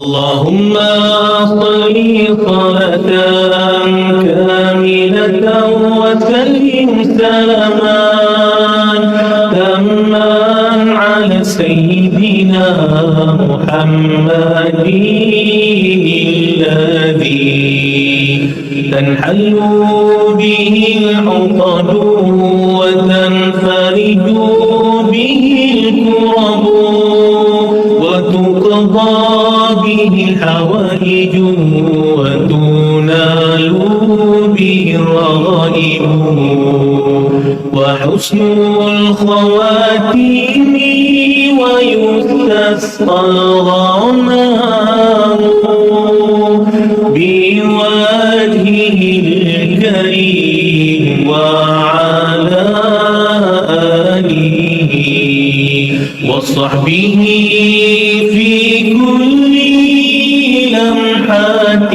اللهم صل صلاة كاملة وسلم سلاما تاما على سيدنا محمد الذي تنحل به العقد وتنفرج به الكرب وتقضى به الحوائج وتنال به الرغائب وحسن الخواتيم ويستسقى الغمام بوجهه الكريم وعلى آله وصحبه في كل لمحة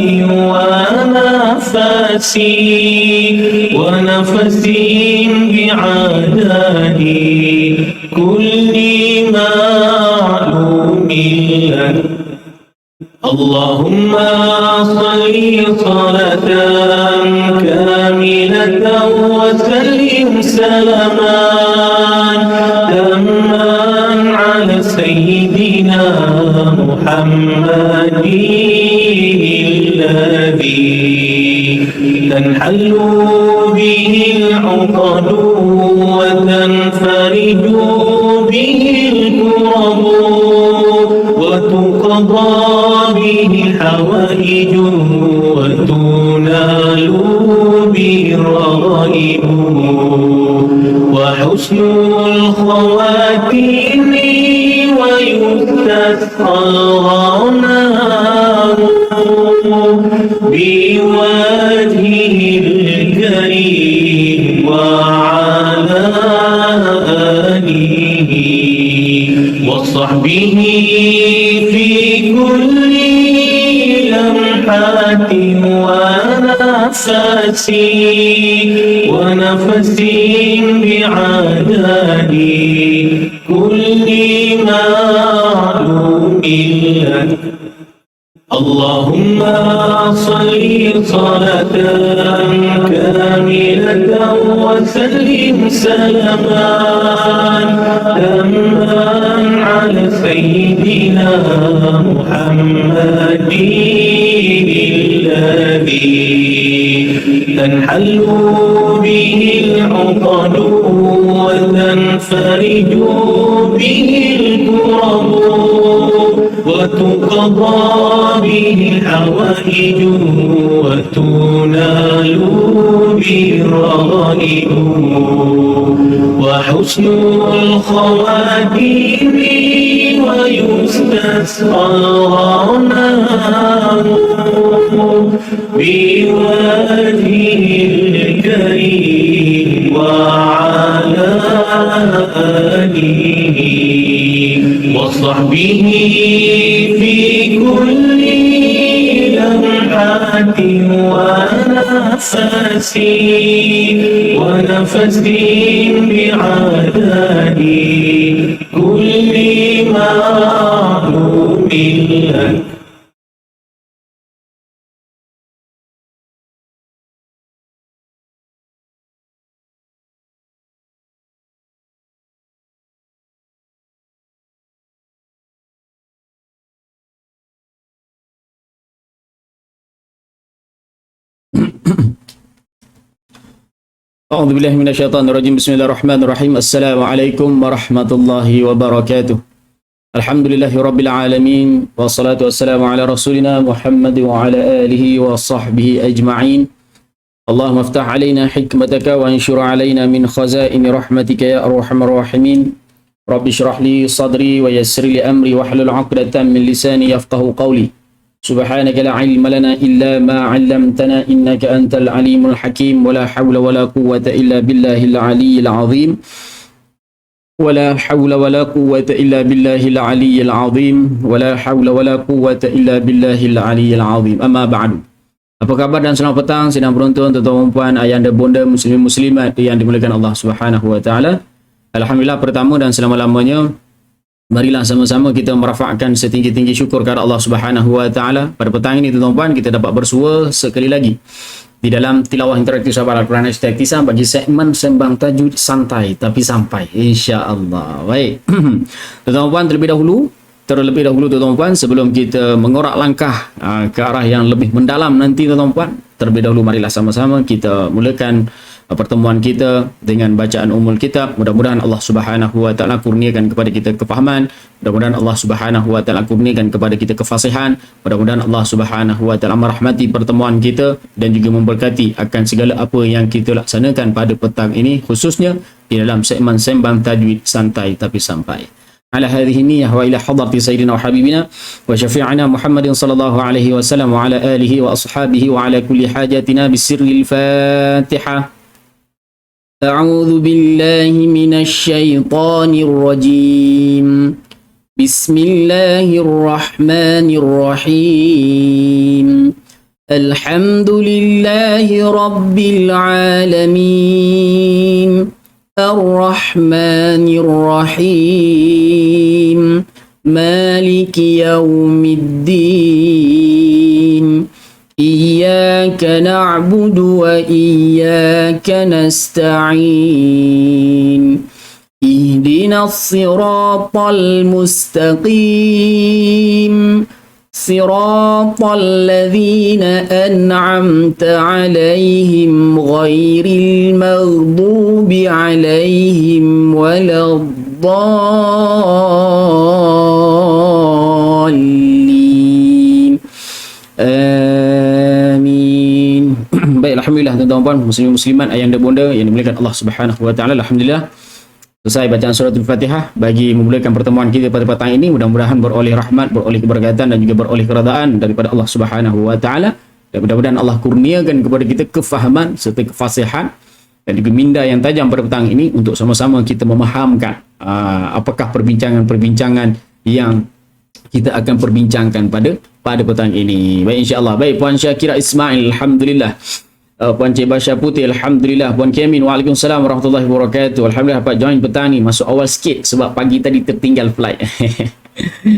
ونفس بعدد كل معلوم لك. اللهم صل صلاة كاملة وسلم سلاما تاما على سيدنا محمد الذي تنحل به العقد وتنفرج به الكرب وتقضى به الحوائج وتنال به الرغائب وحسن الخواتيم ويستسقى الغمام بوجهه الكريم وعلى آله وصحبه في كل لمحة ونفس بعدد كل معلوم لك. اللهم صل صلاة كاملة وسلم سلاما تاما على سيدنا محمد الذي تنحل به العقد وتنفرج به الكرب وتقضى به الحوائج وتنال به الرغائب وحسن الخواتيم ويستسقى الغمام بوجهه الكريم وعلى آله وصحبه في كل لمحة ونفس بعدد كل معلوم لك. A'udzubillahi minasyaitonirrajim. Bismillahirrahmanirrahim. Assalamualaikum warahmatullahi wabarakatuh. Alhamdulillahirabbil alamin wassalatu wassalamu ala rasulina Muhammad wa ala alihi wa sahbihi ajma'in. Allahumma iftah alaina hikmataka wa anshur alaina min khazaini rahmatika ya arhamar rahimin. Rabbi shrah li sadri wa yassir li amri wahlul 'uqdatam min lisani yafqahu qawli. Subhanaka la ilma lana illa ma 'allamtana innaka antal alimul hakim wa la hawla wa la quwwata illa billahil aliyyil azim wa la hawla wa la quwwata illa billahil aliyyil azim wa la hawla wa la quwwata illa billahil aliyyil azim. Amma ba'du. Apa kabar dan selamat petang sidang penonton, tuan-tuan dan puan, ayahanda bonda muslimin muslimat yang dimuliakan Allah Subhanahu wa taala. Alhamdulillah, pertama dan selama-lamanya marilah sama-sama kita merafakkan setinggi-tinggi syukur kepada Allah Subhanahu wa taala. Pada petang ini tuan-tuan, kita dapat bersua sekali lagi di dalam tilawah interaktif sahabat Al-Quran #Tisam bagi segmen sembang tajwid santai tapi sampai, insya-Allah. Baik. Tuan-tuan, terlebih dahulu tuan-tuan, sebelum kita mengorak langkah ke arah yang lebih mendalam nanti tuan-tuan, terlebih dahulu marilah sama-sama kita mulakan pertemuan kita dengan bacaan Ummul Kitab. Mudah-mudahan Allah Subhanahu wa taala kurniakan kepada kita kefahaman, mudah-mudahan Allah Subhanahu wa taala kurniakan kepada kita kefasihan, mudah-mudahan Allah Subhanahu wa taala merahmati pertemuan kita dan juga memberkati akan segala apa yang kita laksanakan pada petang ini, khususnya di dalam segmen sembang tajwid santai tapi sampai. Ala hadhihi niyyah wa ila hadrati sayyidina wa habibina wa syafi'ina Muhammadin sallallahu alaihi wasallam wa ala alihi wa ashabihi wa ala kulli hajatina bisirril Fatihah. أعوذ بالله من الشيطان الرجيم بسم الله الرحمن الرحيم الحمد لله رب العالمين الرحمن الرحيم مالك يوم الدين إياك نعبد وإياك نستعين اهدنا الصراط المستقيم صراط الذين أنعمت عليهم غير المغضوب عليهم ولا الضالين Amin. Baik, alhamdulillah tuan-tuan muslimin muslimat ayah dan bunda yang dimuliakan Allah Subhanahu wa taala. Alhamdulillah selesai bacaan surah Al-Fatihah bagi memulakan pertemuan kita pada petang ini. Mudah-mudahan beroleh rahmat, beroleh keberkatan dan juga beroleh keredaan daripada Allah Subhanahu wa taala. Dan mudah-mudahan Allah kurniakan kepada kita kefahaman serta kefasihan dan juga minda yang tajam pada petang ini untuk sama-sama kita memahamkan apakah perbincangan-perbincangan yang kita akan perbincangkan pada petang ini. Baik, insya-Allah. Baik, Puan Syakira Ismail, alhamdulillah. Puan Cik Basha Putih, alhamdulillah. Puan Kemin, waalaikumsalam warahmatullahi wabarakatuh. Alhamdulillah dapat join petang ni, masuk awal sikit sebab pagi tadi tertinggal flight.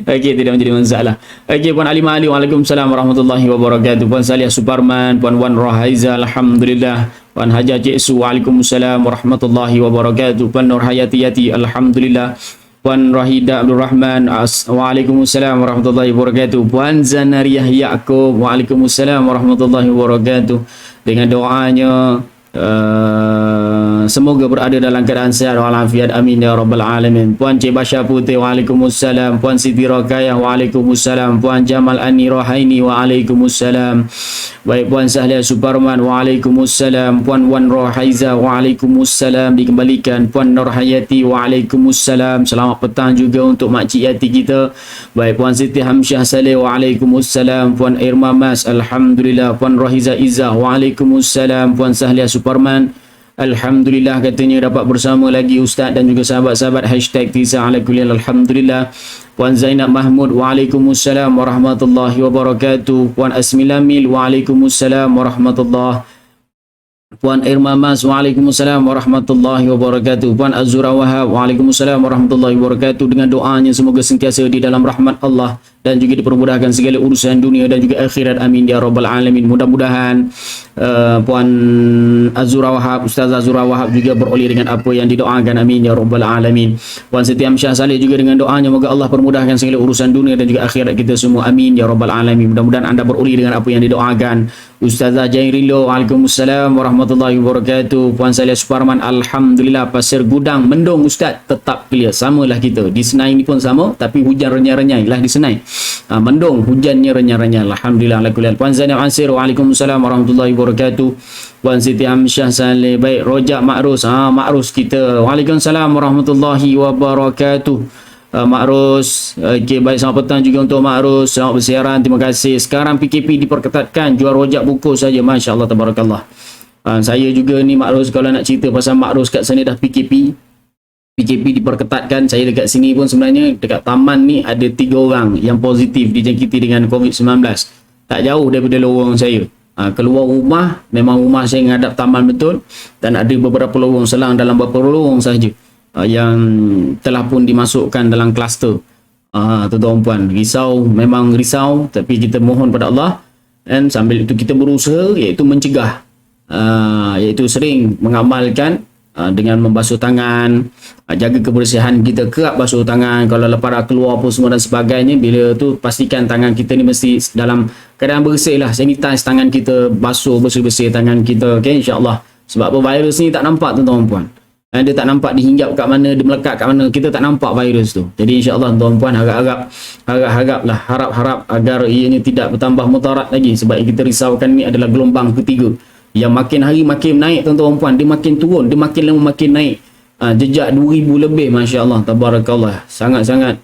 Okey, tidak menjadi masalah. Okey, Puan Alimah Ali, waalaikumsalam warahmatullahi wabarakatuh. Puan Salih Suparman, Puan Wan Rahaiza, alhamdulillah. Puan Haja Cik Su, waalaikumsalam warahmatullahi wabarakatuh. Puan Nur Hayati Yati, alhamdulillah. Puan Rahida Abdul Rahman, waalaikumsalam warahmatullahi wabarakatuh. Puan Zanariyah Yaakob, waalaikumsalam warahmatullahi wabarakatuh. Dengan doanya semoga berada dalam keadaan sihat walafiat, amin ya rabbal alamin. Puan Cik Basha Putih, waalaikumsalam. Puan Siti Rokayah, waalaikumsalam. Puan Jamal Ani Rohaini, waalaikumsalam. Baik, Puan Sahlia Suparman, waalaikumsalam. Puan Wan Rohaiza, waalaikumsalam. Dikembalikan. Puan Nur Hayati, waalaikumsalam. Selamat petang juga untuk makcik Yati kita. Baik, Puan Siti Hamsyah Saleh, waalaikumsalam. Puan Irma Mas, alhamdulillah. Puan Rohiza Izzah, waalaikumsalam. Puan Sahlia Suparman, alhamdulillah katanya dapat bersama lagi Ustaz dan juga sahabat-sahabat #Tisa ala kulli hal, alhamdulillah. Puan Zainab Mahmud, waalaikumsalam warahmatullahi wabarakatuh. Puan Asmilamil, waalaikumsalam warahmatullahi. Puan Irma Mas, waalaikumsalam warahmatullahi wabarakatuh. Puan Azura Wahab, waalaikumsalam warahmatullahi wabarakatuh. Dengan doanya semoga sentiasa di dalam rahmat Allah dan juga dipermudahkan segala urusan dunia dan juga akhirat, amin ya rabbal alamin. Mudah-mudahan Puan Azura Wahab, Ustazah Azura Wahab juga beroleh dengan apa yang didoakan, amin ya rabbal alamin. Puan Siti Amsyah Saleh juga dengan doanya moga Allah permudahkan segala urusan dunia dan juga akhirat kita semua, amin ya rabbal alamin. Mudah-mudahan anda beroleh dengan apa yang didoakan. Ustazah Jairilo, waalaikumsalam warahmatullahi wabarakatuh. Puan Salih Suparman, alhamdulillah. Pasir Gudang mendung Ustaz, tetap clear, samalah kita di Senai ni pun sama, tapi hujan renyai-renyai lah di Senai. Mendung, hujannya renyai-renyai, alhamdulillah ala kulli hal. Puan Zainab Ansir, waalaikumsalam warahmatullahi wabarakatuh. Puan Siti Amsyah Saleh, baik. Rojak Makrus, Makrus kita, waalaikumsalam warahmatullahi wabarakatuh. Makrus, okay, baik, selamat petang juga untuk Makrus, selamat bersiaran, terima kasih. Sekarang PKP diperketatkan, jual rojak buku saja, Masya Allah, tabarakallah. Saya juga ni Makrus, kalau nak cerita pasal Makrus kat sana dah PKP diperketatkan. Saya dekat sini pun sebenarnya dekat taman ni ada 3 orang yang positif dijangkiti dengan COVID-19, tak jauh daripada lorong saya. Keluar rumah, memang rumah saya ngadap taman betul, dan ada beberapa lorong selang dalam beberapa lorong saja. yang telah pun dimasukkan dalam kluster. Tuan-tuan puan, risau memang risau, tapi kita mohon pada Allah, dan sambil itu kita berusaha iaitu mencegah, iaitu sering mengamalkan dengan membasuh tangan, jaga kebersihan kita, kerap basuh tangan kalau lepas keluar apa semua dan sebagainya. Bila tu pastikan tangan kita ni mesti dalam keadaan bersih lah, sanitize tangan kita, basuh bersih-bersih tangan kita, okay, insyaAllah. Sebab apa, virus ni tak nampak tuan-tuan puan, dia tak nampak dia hinggap kat mana, dia melekat kat mana, kita tak nampak virus tu. Jadi insyaAllah tuan-tuan puan, harap-harap agar ianya tidak bertambah mudarat lagi, sebab yang kita risaukan ni adalah gelombang ketiga yang makin hari makin naik tuan-tuan puan, dia makin turun, dia makin lama makin naik. Jejak 2000 lebih, masya-Allah, tabarakallah, sangat-sangat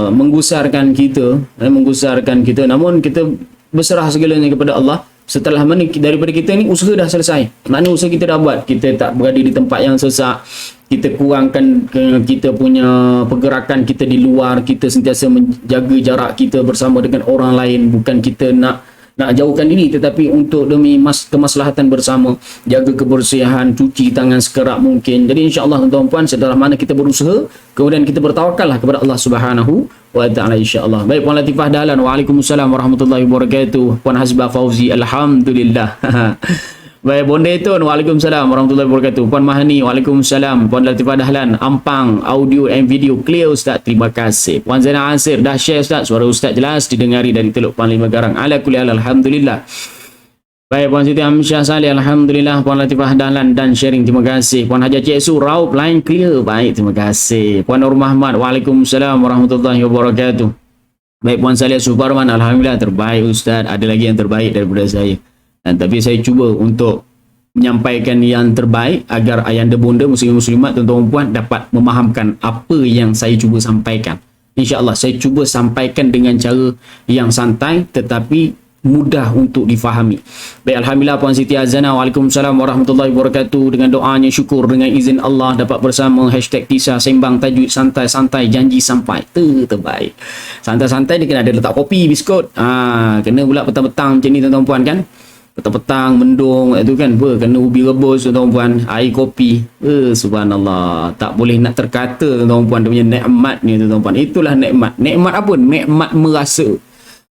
menggusarkan kita, namun kita berserah segalanya kepada Allah. Setelah mana daripada kita ni usaha dah selesai, maknanya usaha kita dah buat, kita tak berada di tempat yang sesak, kita kurangkan kita punya pergerakan kita di luar, kita sentiasa menjaga jarak kita bersama dengan orang lain, bukan kita nak jauhkan diri, tetapi untuk demi kemaslahatan bersama, jaga kebersihan, cuci tangan sekerap mungkin. Jadi insya-Allah tuan-tuan puan, setelah mana kita berusaha, kemudian kita bertawakallah kepada Allah Subhanahu wa taala, insya-Allah. Baik, Puan Latifah Dahlan, waalaikumsalam warahmatullahi wabarakatuh. Puan Hasbah Fauzi, alhamdulillah. Baik, Bonda Tun, waalaikumsalam warahmatullahi wabarakatuh. Puan Mahani, waalaikumsalam. Puan Latifah Dahlan, Ampang, audio and video clear Ustaz, terima kasih. Puan Zainal Ansir, dah share Ustaz, suara Ustaz jelas didengari dari Teluk Panglima Garang. Ala kulli hal, alhamdulillah. Baik, Puan Siti Amsyah Saleh, alhamdulillah. Puan Latifah Dahlan dan sharing, terima kasih. Puan Haja Cik Su, Raup line clear, baik, terima kasih. Puan Nur Mahmad, waalaikumsalam warahmatullahi wabarakatuh. Baik, Puan Salih Suparman, alhamdulillah, terbaik Ustaz, ada lagi yang terbaik daripada saya. Tapi saya cuba untuk menyampaikan yang terbaik agar ayahanda bonda muslim-muslimat, tuan-tuan puan dapat memahamkan apa yang saya cuba sampaikan. InsyaAllah saya cuba sampaikan dengan cara yang santai tetapi mudah untuk difahami. Baik, alhamdulillah Puan Siti Azana, waalaikumsalam warahmatullahi wabarakatuh. Dengan doanya syukur dengan izin Allah dapat bersama #Tisa sembang tajwid santai-santai, janji sampai terbaik. Santai-santai dia kena ada letak kopi, biskut. Kena pula petang-petang macam ni tuan-tuan puan kan. Petang-petang mendung itu kan, kena ubi rebus tuan-tuan puan, air kopi, subhanallah, tak boleh nak terkata tuan-tuan puan dia punya nikmat ni tuan-tuan puan. Itulah nikmat. Nikmat apa? Nikmat merasa,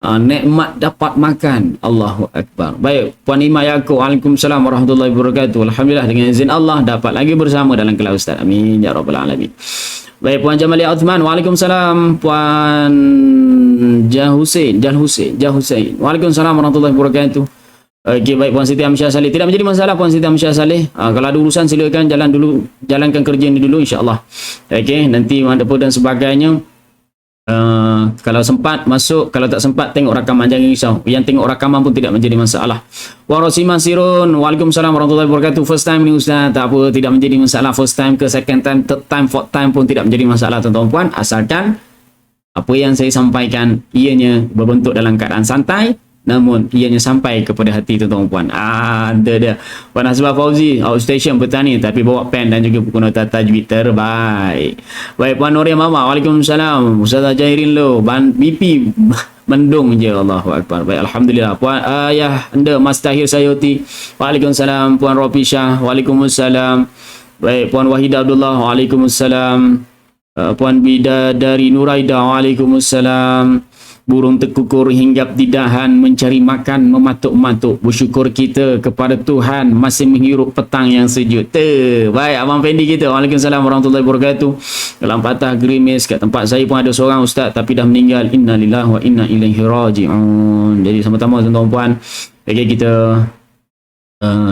nikmat dapat makan. Allahu akbar. Baik, Puan Ima Yaakob, waalaikumsalam warahmatullahi wabarakatuh. Alhamdulillah, dengan izin Allah dapat lagi bersama dalam kelas Ustaz. Amin ya rabbal alamin. Baik, Puan Jamalia Uthman, waalaikumsalam. Puan Jah Hussein, waalaikumsalam warahmatullahi wabarakatuh. Okey, baik, Puan Siti Amsyah Saleh, tidak menjadi masalah Puan Siti Amsyah Saleh. Kalau ada urusan silakan jalankan kerja ni dulu, insya-Allah. Okey, nanti ada apa dan sebagainya. Kalau sempat masuk, kalau tak sempat tengok rakaman, jangan risau. Yang tengok rakaman pun tidak menjadi masalah. Wa Rosimah Sirun, waalaikumsalam warahmatullahi wabarakatuh. First time ni Ustaz, tak apa, tidak menjadi masalah. First time ke second time, third time, fourth time pun tidak menjadi masalah tuan-tuan puan, asalkan apa yang saya sampaikan ianya berbentuk dalam keadaan santai, namun ianya sampai kepada hati tuan-tuan puan. Ada dia. Puan Hasbah Fauzi, outstation petani tapi bawa pen dan juga buku nota tajwid terbaik. Baik, Puan Nuria Mama, waalaikumsalam. Ustazah Jairin lo, BP mendung je, Allahu akbar. Baik, alhamdulillah. Puan Ayah anda Mas Tahir Sayuti, waalaikumsalam. Puan Ropisha, waalaikumsalam. Baik, Puan Wahidah Abdullah, waalaikumsalam. Puan Bidadari Nuraida, waalaikumsalam. Burung terkukur hinggap di dahan mencari makan mematuk-matuk. Bersyukur kita kepada Tuhan masih menghirup petang yang sejuk. Baik, Abang Fendi kita, waalaikumsalam warahmatullahi wabarakatuh. Dalam patah gerimis kat tempat saya pun ada seorang ustaz tapi dah meninggal. Innalillahi wa inna ilaihi raji'un. Jadi sama-sama tuan-tuan puan, kita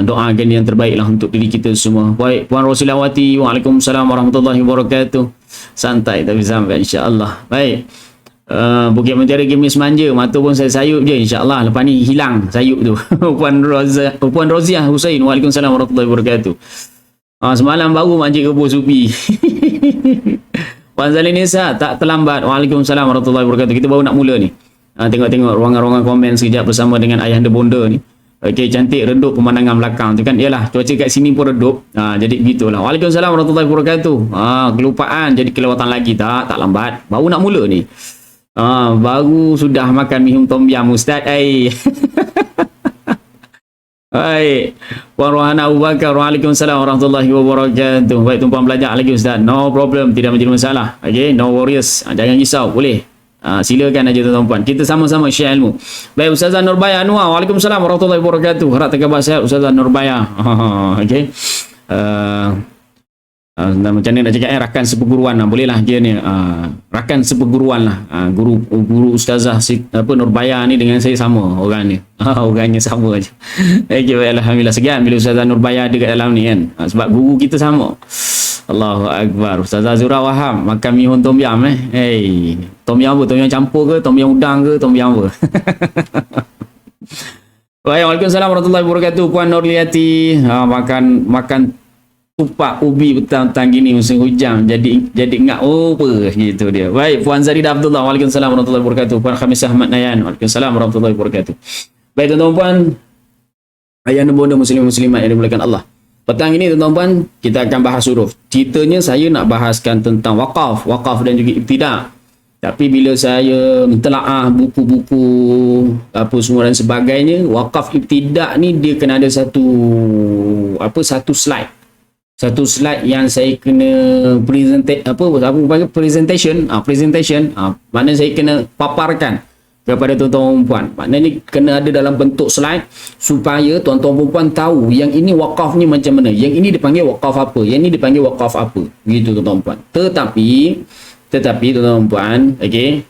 doakan yang terbaik lah untuk diri kita semua. Baik, Puan Rosilawati, waalaikumsalam warahmatullahi wabarakatuh. Santai tapi sampai, insya-Allah. Baik. Bukit Mutiara Gemis Manja, mata pun saya sayup je, insya-Allah lepas ni hilang sayup tu. Puan Roziah Husain, waalaikumsalam warahmatullahi wabarakatuh. Semalam baru Makcik Kebus Supi. Puan Zalinisa, tak terlambat, waalaikumsalam warahmatullahi wabarakatuh. Kita baru nak mula ni. Tengok-tengok ruangan-ruangan komen sekejap bersama dengan ayahanda bonda ni. Okey, cantik redup pemandangan belakang tu kan. Yalah, cuaca kat sini pun redup. Jadi begitulah. Waalaikumsalam warahmatullahi wabarakatuh. Kelupaan jadi kelewatan lagi. Tak lambat. Baru nak mula ni. Baru sudah makan mihum tom yam Ustaz. Baik. Puan Rohana Abu Bakar, Waalaikumsalam warahmatullahi wabarakatuh. Baik, tuan-puan belajar lagi Ustaz. No problem, tidak menjadi masalah. Okay, no worries. Jangan risau, boleh. Silakan aja tuan-puan. Kita sama-sama share ilmu. Baik, Ustazah Nurbaya Anwar. Waalaikumsalam warahmatullahi wabarakatuh. Harap terkhabar sihat Ustazah Nurbaya. Okay. Macam ni nak cakap rakan seperguruan lah. Boleh lah dia ni rakan seperguruan lah. Guru Ustazah Nurbaya ni dengan saya sama orang ni. Orangnya sama aja. Okay, alhamdulillah segan bila Ustazah Nurbaya ada kat dalam ni kan. Sebab guru kita sama. Allahu Akbar. Ustazah Zura Wahab makan mihun tom yam Hey, tom yam apa? Tom yam campur ke? Tom yam udang ke? Tom yam apa? Waalaikumsalam warahmatullahi wabarakatuh. Puan Nurliati makan tupak ubi petang-petang gini musim hujan jadi ingat apa gitu dia. Baik, Puan Zaridah Abdullah. Waalaikumsalam warahmatullahi wabarakatuh. Puan Khamis Ahmad Nayan. Waalaikumsalam warahmatullahi wabarakatuh. Baik tuan-tuan, ayah dan bunda muslimat yang dimuliakan Allah. Petang ini tuan-tuan kita akan bahas huruf. Ceritanya saya nak bahaskan tentang wakaf dan juga ibtidak. Tapi bila saya mentelaah buku-buku apa semua dan sebagainya, wakaf ibtidak ni dia kena ada satu slide. Satu slide yang saya kena presentation. Maknanya saya kena paparkan kepada tuan-tuan puan. Maknanya ni kena ada dalam bentuk slide supaya tuan-tuan puan tahu yang ini wakaf ni macam mana, yang ini dipanggil wakaf apa, yang ini dipanggil wakaf apa, gitu tuan-tuan puan. Tetapi tuan-tuan puan, okey,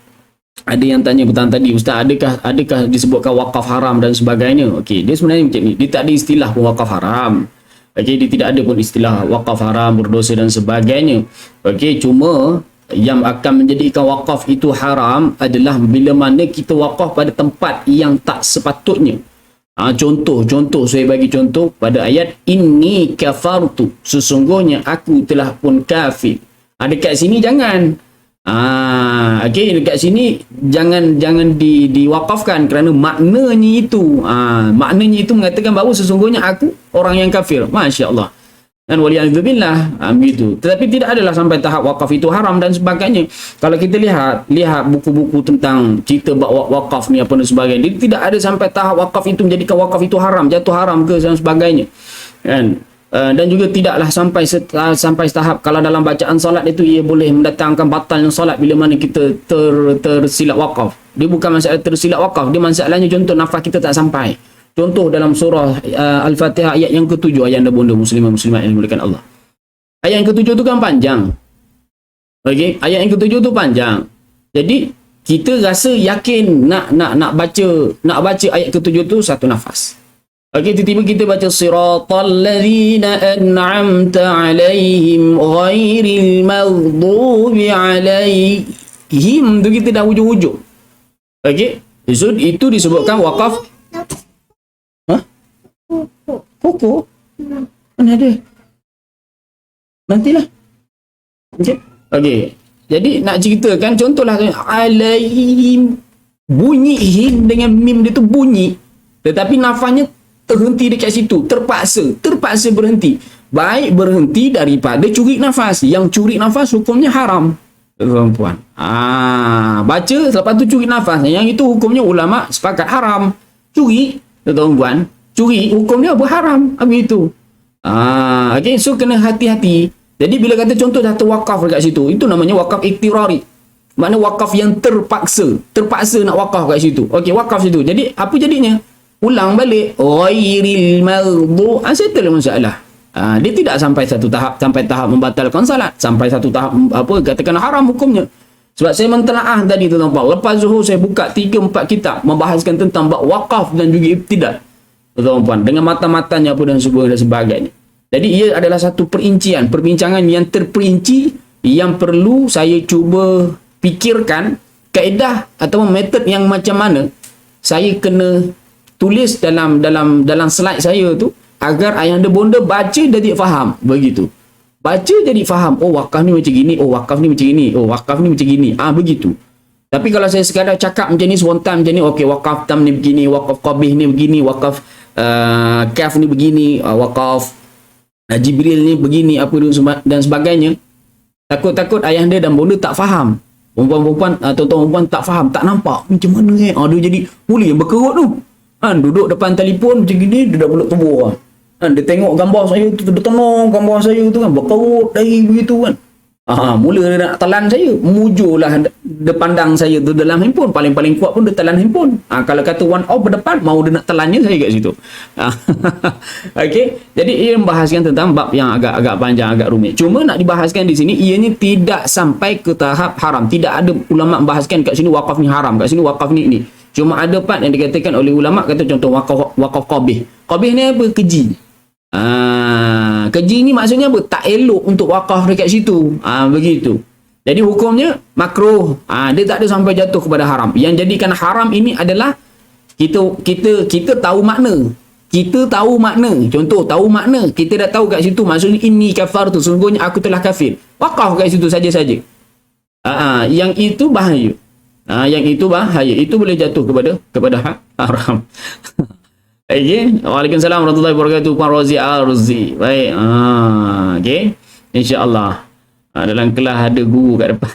ada yang tanya petang tadi, Ustaz, adakah disebutkan wakaf haram dan sebagainya? Okey, dia sebenarnya macam ni, dia tak ada istilah pun wakaf haram. Okey, dia tidak ada pun istilah wakaf haram, berdosa dan sebagainya. Okey, cuma yang akan menjadikan wakaf itu haram adalah bila mana kita wakaf pada tempat yang tak sepatutnya. Contoh saya bagi contoh pada ayat inni kafartu, sesungguhnya aku telah pun kafir. Dekat sini jangan. Okey, dekat sini jangan diwakafkan kerana maknanya itu mengatakan bahawa sesungguhnya aku orang yang kafir. Masya-Allah. Dan waliyadzubillah, begitu. Tetapi tidak adalah sampai tahap wakaf itu haram dan sebagainya. Kalau kita lihat buku-buku tentang cerita wakaf ni apa dan sebagainya, dia tidak ada sampai tahap wakaf itu menjadikan wakaf itu haram, jatuh haram ke dan sebagainya. Kan? Dan juga tidaklah sampai tahap kalau dalam bacaan solat itu ia boleh mendatangkan batalnya solat bila mana kita tersilap wakaf. Dia bukan masalah tersilap wakaf, dia masalahnya contoh nafas kita tak sampai. Contoh dalam surah Al-Fatihah ayat yang ke-7, ayat anda bunda muslimat yang dimuliakan Allah. Ayat yang ke-7 tu kan panjang. Okey, ayat yang ke-7 tu panjang. Jadi kita rasa yakin nak baca ayat ke-7 tu satu nafas. Okey, tiba-tiba kita baca siratal ladzina an'amta 'alaihim ghairil maghdubi 'alaihim, tu kita dah hujung-hujung. Okey, so itu disebutkan wakaf. Koko? Mana ada? Nantilah. Okey. Jadi nak ceritakan contohlah alaihim, bunyi him dengan mim dia tu bunyi, tetapi nafasnya terhenti dekat situ, terpaksa berhenti. Baik berhenti daripada curi nafas. Yang curi nafas hukumnya haram, tuan-puan. Baca selepas tu curi nafas, yang itu hukumnya ulama sepakat haram. Curi, tuan-puan, curi hukumnya berharam, begitu. Okey, so kena hati-hati. Jadi bila kata contoh dah terwakaf dekat situ, itu namanya wakaf iktirari. Makna wakaf yang terpaksa nak wakaf kat situ. Okey, wakaf situ. Jadi apa jadinya? Ulang balik ghairil maghdu, settle masalah. Dia tidak sampai tahap membatalkan salat, sampai satu tahap katakan haram hukumnya. Sebab saya mentelaah tadi tuan-tuan, lepas zuhur saya buka 3-4 kitab membahaskan tentang bab wakaf dan juga ibtidak, tuan-tuan, dengan mata-matanya apa dan sebagainya. Jadi ia adalah satu perbincangan yang terperinci yang perlu saya cuba fikirkan kaedah atau metod yang macam mana saya kena tulis dalam slide saya tu agar ayahanda bonda baca jadi faham, begitu. Baca jadi faham, oh wakaf ni macam gini, oh wakaf ni macam gini, oh wakaf ni macam gini, begitu. Tapi kalau saya sekadar cakap macam ni spontan macam ni, okey wakaf tam ni begini, wakaf qabih ni begini, wakaf kaf ni begini, wakaf Jibril ni begini, apa dan sebagainya. Takut ayahanda dan bonda tak faham. Perempuan-perempuan, tuan-tuan perempuan tak faham, tak nampak macam mana dia jadi boleh yang berkerut tu. Kan duduk depan telefon macam gini, dia dah peluk tubuh kan. Kan dia tengok gambar saya tu, dia tenung gambar saya tu kan, berkerut dari begitu kan. Mula dia nak telan saya, mujurlah dia pandang saya tu dalam handphone, paling-paling kuat pun dia telan handphone. Kalau kata one off berdepan, mau dia nak telannya saya kat situ. Okey, jadi ia membahaskan tentang bab yang agak panjang, agak rumit. Cuma nak dibahaskan di sini, ianya tidak sampai ke tahap haram. Tidak ada ulama membahaskan kat sini wakaf ni haram, kat sini wakaf ni. Cuma ada part yang dikatakan oleh ulama, kata contoh wakaf qabih. Qabih ni apa? Keji. Keji ni maksudnya apa? Tak elok untuk wakaf dekat situ. Begitu. Jadi hukumnya makruh. Dia tak ada sampai jatuh kepada haram. Yang jadikan haram ini adalah kita tahu makna. Kita tahu makna. Contoh, tahu makna. Kita dah tahu kat situ maksudnya inni kafartu, sungguhnya aku telah kafir. Wakaf kat situ saja-saja. Yang itu bahaya. Yang itu bahaya. Itu boleh jatuh kepada haram. Okay. Waalaikumsalam warahmatullahi wabarakatuh. Puan Rozi Arzi. Baik. Okay. InsyaAllah. Dalam kelas ada guru kat depan.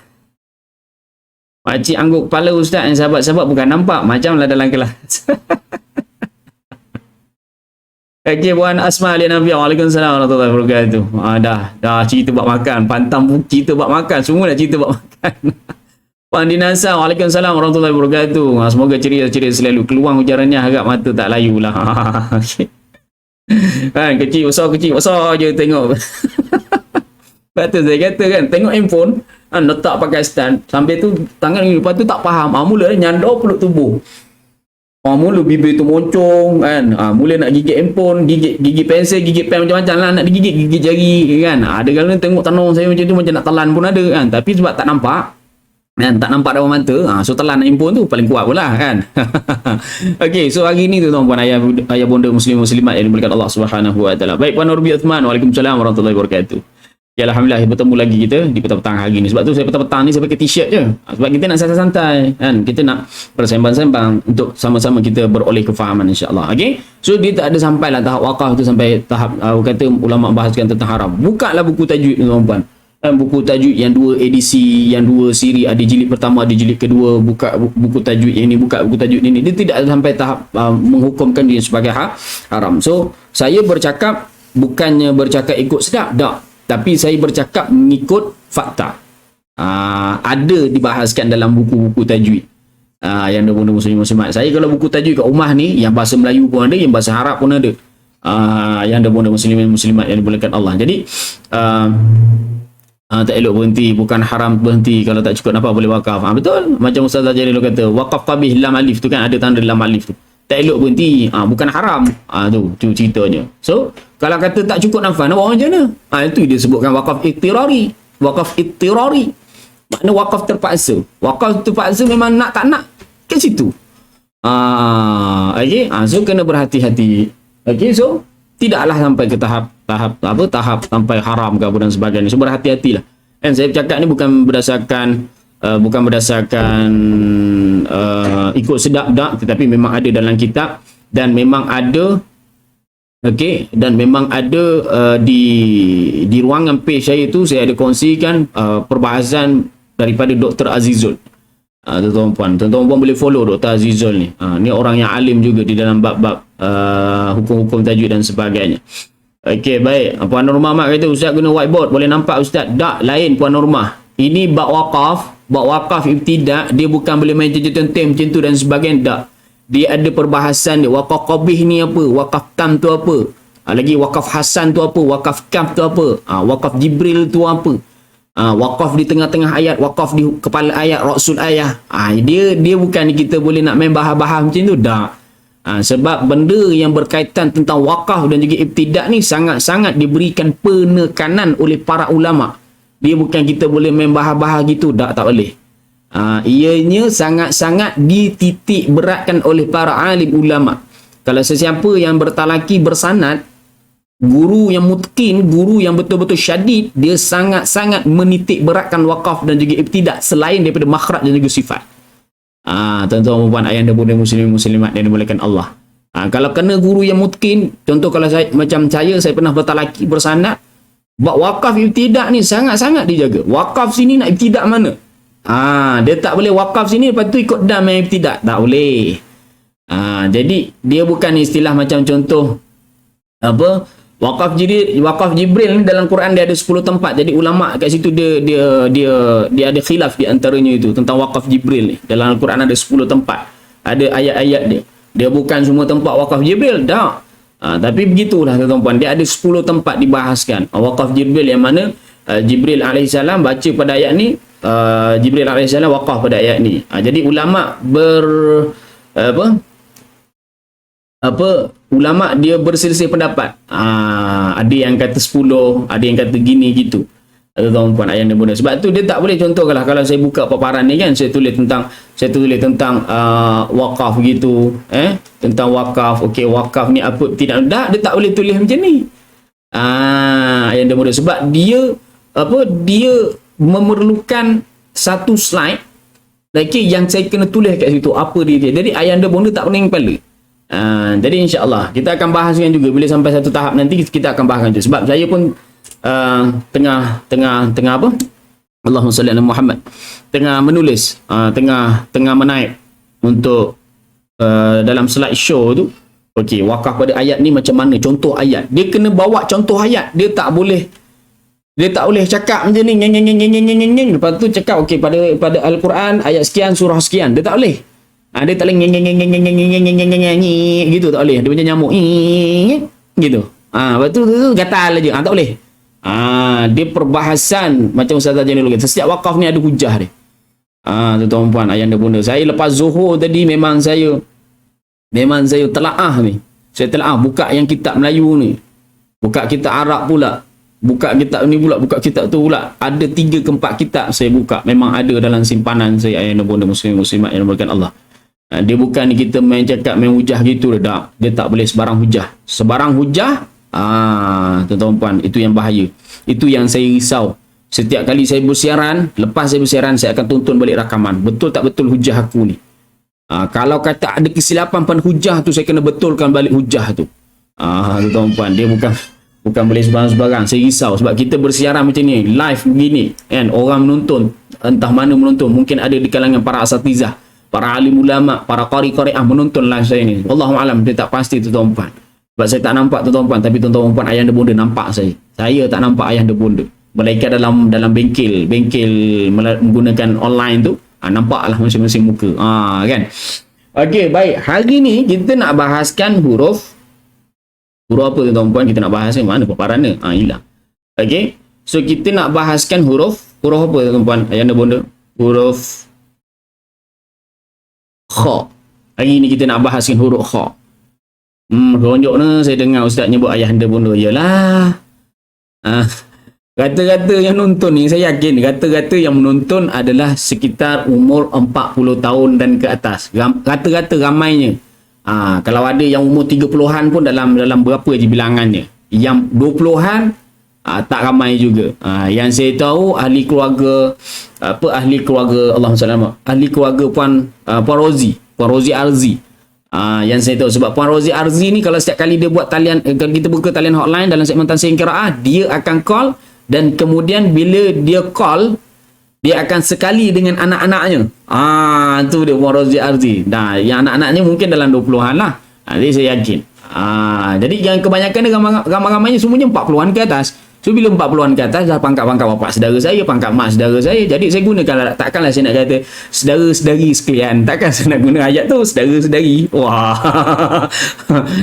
Makcik angguk kepala ustaz yang sahabat-sahabat bukan nampak. Macamlah dalam kelas. Okay. Puan Asma Ali Nabi. Waalaikumsalam warahmatullahi wabarakatuh. Dah cerita buat makan. Pantang cerita buat makan. Semua dah cerita buat makan. Puan Dinasa, Waalaikumsalam warahmatullahi wabarakatuh. Semoga ceria-ceria selalu. Keluar ujarannya harap mata tak layu lah. Kan, kecil besar je tengok. Lepas tu saya kata kan, tengok handphone, letak pakai stand, sampai tu tangan ni, lepas tu tak faham. Mula nyandar peluk tubuh. Mula bibir tu moncong kan. Mula nak gigit handphone, gigit pensel, gigit pen macam-macam lah, nak digigit jari kan. Ada kali tengok tanong saya macam tu, macam nak telan pun ada kan. Tapi sebab tak nampak, kan, tak nampak dalam mata, so telan handphone tu paling kuat pula kan. Okey, so hari ni tu tuan-puan, ayah bonda muslimat yang dimuliakan Allah Subhanahu wa taala. Baik, Puan Nurbi Uthman, Waalaikumsalam warahmatullahi wabarakatuh. Ya, alhamdulillah bertemu lagi kita di petang-petang hari ni. Sebab tu saya petang-petang ni saya pakai t-shirt je. Sebab kita nak santai-santai kan. Kita nak bersembang-sembang untuk sama-sama kita beroleh kefahaman insya-Allah. Okey. So dia tak ada sampailah tahap wakaf tu, sampai tahap kata ulama bahaskan tentang haram. Bukalah buku tajwid tuan-puan. Buku tajwid yang 2 edisi, yang 2 siri, ada jilid pertama, ada jilid kedua, buka buku tajwid ini, buka buku tajwid ini. Dia tidak sampai tahap menghukumkan dia sebagai haram. So saya bercakap bukannya bercakap ikut sedap, tak, tapi saya bercakap mengikut fakta. Ada dibahaskan dalam buku-buku tajwid yang ada muslim-muslimat. Saya kalau buku tajwid kat rumah ni, yang bahasa Melayu pun ada, yang bahasa Arab pun ada, yang ada muslim-muslimat yang dimuliakan Allah. Jadi tak elok berhenti, bukan haram berhenti. Kalau tak cukup nampak boleh wakaf. Betul, macam Ustaz Jalil kata, wakaf qabih lam alif tu kan, ada tanda lam alif tu, tak elok berhenti, bukan haram. Tu ceritanya. So kalau kata tak cukup nafas, nak buat macam mana? Itu dia sebutkan wakaf ittirari. Wakaf ittirari makna wakaf terpaksa. Wakaf terpaksa memang nak tak nak ke situ. Okay? So kena berhati-hati. Okay, so tidaklah sampai ke tahap sampai haram ke apa dan sebagainya. So berhati-hatilah. Dan saya cakap ni bukan berdasarkan ikut sedap tak, tetapi memang ada dalam kitab, dan memang ada dan memang ada di ruangan page saya tu, saya ada kongsikan perbahasan daripada Dr. Azizul. Tuan-tuan boleh follow Dr. Azizul ni. Ni orang yang alim juga di dalam bab-bab hukum-hukum tajwid dan sebagainya. Okey, baik. Puan Nurmah Mak kata, Ustaz guna whiteboard boleh nampak Ustaz? Tak, lain Puan Nurmah. Ini bab wakaf ibtidak, dia bukan boleh main tem macam tu dan sebagainya. Tak. Dia ada perbahasan dia. Wakaf qabih ni apa? Wakaf tam tu apa? Lagi wakaf hasan tu apa? Wakaf kaf tu apa? Wakaf Jibril tu apa? Wakaf di tengah-tengah ayat, wakaf di kepala ayat, rasul ayat. Dia bukan kita boleh nak main bahas-bahas macam tu. Tak. Sebab benda yang berkaitan tentang wakaf dan juga ibtidak ni sangat-sangat diberikan penekanan oleh para ulama. Dia bukan kita boleh main bahas-bahas gitu. Tak boleh. Ianya sangat-sangat dititik beratkan oleh para alim ulama. Kalau sesiapa yang bertalaki bersanad, guru yang mutqin, guru yang betul-betul syadid, dia sangat-sangat menitik beratkan wakaf dan juga ibtidak selain daripada makhraj dan juga sifat. Tuan-tuan puan ayah dan bunda muslimat yang dimuliakan Allah. Kalau kena guru yang mutqin, contoh kalau saya pernah bertalaki bersanad, bab wakaf ibtidak ni sangat-sangat dijaga. Wakaf sini nak ibtidak mana? Dia tak boleh wakaf sini lepas tu ikut dam yang ibtidak. Tak boleh. Jadi dia bukan istilah macam contoh apa, wakaf Jibril ni dalam Quran dia ada 10 tempat. Jadi ulama kat situ dia ada khilaf di antaranya itu tentang wakaf Jibril ni. Dalam Al-Quran ada 10 tempat. Ada ayat-ayat dia. Dia bukan semua tempat wakaf Jibril, dah. Tapi begitulah tuan-tuan, dia ada 10 tempat dibahaskan. Wakaf Jibril yang mana Jibril alaihissalam baca pada ayat ni, Jibril alaihissalam wakaf pada ayat ni. Jadi ulama ulama dia berselisih pendapat. Ada yang kata 10, ada yang kata gini gitu. Tuan-tuan ayat dan bunda. Sebab tu dia tak boleh, contohlah kalau saya buka paparan ni kan, saya tulis tentang wakaf gitu, tentang wakaf. Okey, wakaf ni apa, tidak, dia tak boleh tulis macam ni. Ayat dan bunda, sebab dia memerlukan satu slide lagi yang saya kena tulis kat situ apa dia. Jadi ayat dan bunda tak pening kepala. Jadi insya-Allah kita akan bahaskan juga bila sampai satu tahap nanti, kita akan bahaskan juga. Sebab saya pun tengah apa? Allahumma salli ala Muhammad. Tengah menulis, tengah menaip untuk dalam slide show tu. Okey, wakaf pada ayat ni macam mana? Contoh ayat. Dia kena bawa contoh ayat. Dia tak boleh cakap macam ni ngeng. Lepas tu cakap okey pada Al-Quran ayat sekian surah sekian. Dia tak boleh. Dia tak boleh ngeng gitu, tak boleh. Dia macam nyamuk gitu. Lepas tu gatal aja. Tak boleh. Dia perbahasan macam Ustaz Janil kata. Setiap wakaf ni ada hujah dia. Tuan-tuan ayah dan bunda. Saya lepas Zuhur tadi memang saya telaah ni. Saya telaah buka yang kitab Melayu ni. Buka kitab Arab pula. Buka kitab ni pula, buka kitab tu pula. Ada 3 ke 4 kitab saya buka. Memang ada dalam simpanan saya ayah dan bunda muslimat yang dimuliakan Allah. Dia bukan kita main cakap, main hujah gitu dah. Dia tak boleh sebarang hujah. Sebarang hujah, tuan-tuan, itu yang bahaya. Itu yang saya risau. Setiap kali saya bersiaran, lepas saya bersiaran, saya akan tonton balik rakaman. Betul tak betul hujah aku ni? Kalau kata ada kesilapan pada hujah tu, saya kena betulkan balik hujah tu. Tuan-tuan, dia bukan boleh sebarang-sebarang. Saya risau sebab kita bersiaran macam ni, live begini, kan? Orang menonton, entah mana menonton. Mungkin ada di kalangan para asatizah, para alim ulama, para qari-qari'ah menonton live saya ni. Wallahualam, dia tak pasti tuan-tuan. Sebab saya tak nampak tuan-tuan, tapi tuan-tuan ayah dan bunda nampak saya. Saya tak nampak ayah dan bunda. Malaikat dalam bengkel menggunakan online tu, nampaklah masing-masing muka. Kan? Okey, baik. Hari ni kita nak bahaskan huruf apa tuan-tuan? Kita nak bahas mana paparannya? Hilang. Okey. So kita nak bahaskan huruf apa tuan-tuan? Ayah dan bunda? Huruf kha. Hari ni kita nak bahaskan huruf kha. Seronoknya saya dengar ustaz nyebut ayah anda bunda. Yalah. Kata-kata yang nonton ni, saya yakin kata-kata yang menonton adalah sekitar umur 40 tahun dan ke atas. Kata-kata ramainya. Kalau ada yang umur 30-an pun dalam berapa je bilangannya. Yang 20-an tak ramai juga. Yang saya tahu ahli keluarga Allahumma salli ala ahli keluarga Puan Rozi Arzi. Yang saya tahu sebab Puan Rozi Arzi ni kalau setiap kali dia buat talian, kalau kita buka talian hotline dalam segmen Tansihin Qiraah, dia akan call, dan kemudian bila dia call, dia akan sekali dengan anak-anaknya. Tu dia Puan Rozi Arzi. Yang anak-anaknya mungkin dalam 20-an lah. Jadi saya yakin. Jadi yang kebanyakan dia ramai-ramainya semuanya 40-an ke atas. So bila 40-an ke atas dah pangkat-pangkat bapak saudara saya, pangkat mak saudara saya. Jadi saya gunakan, takkanlah saya nak kata saudara-saudari sekalian. Takkan saya nak guna ayat tu saudara-saudari. Wah.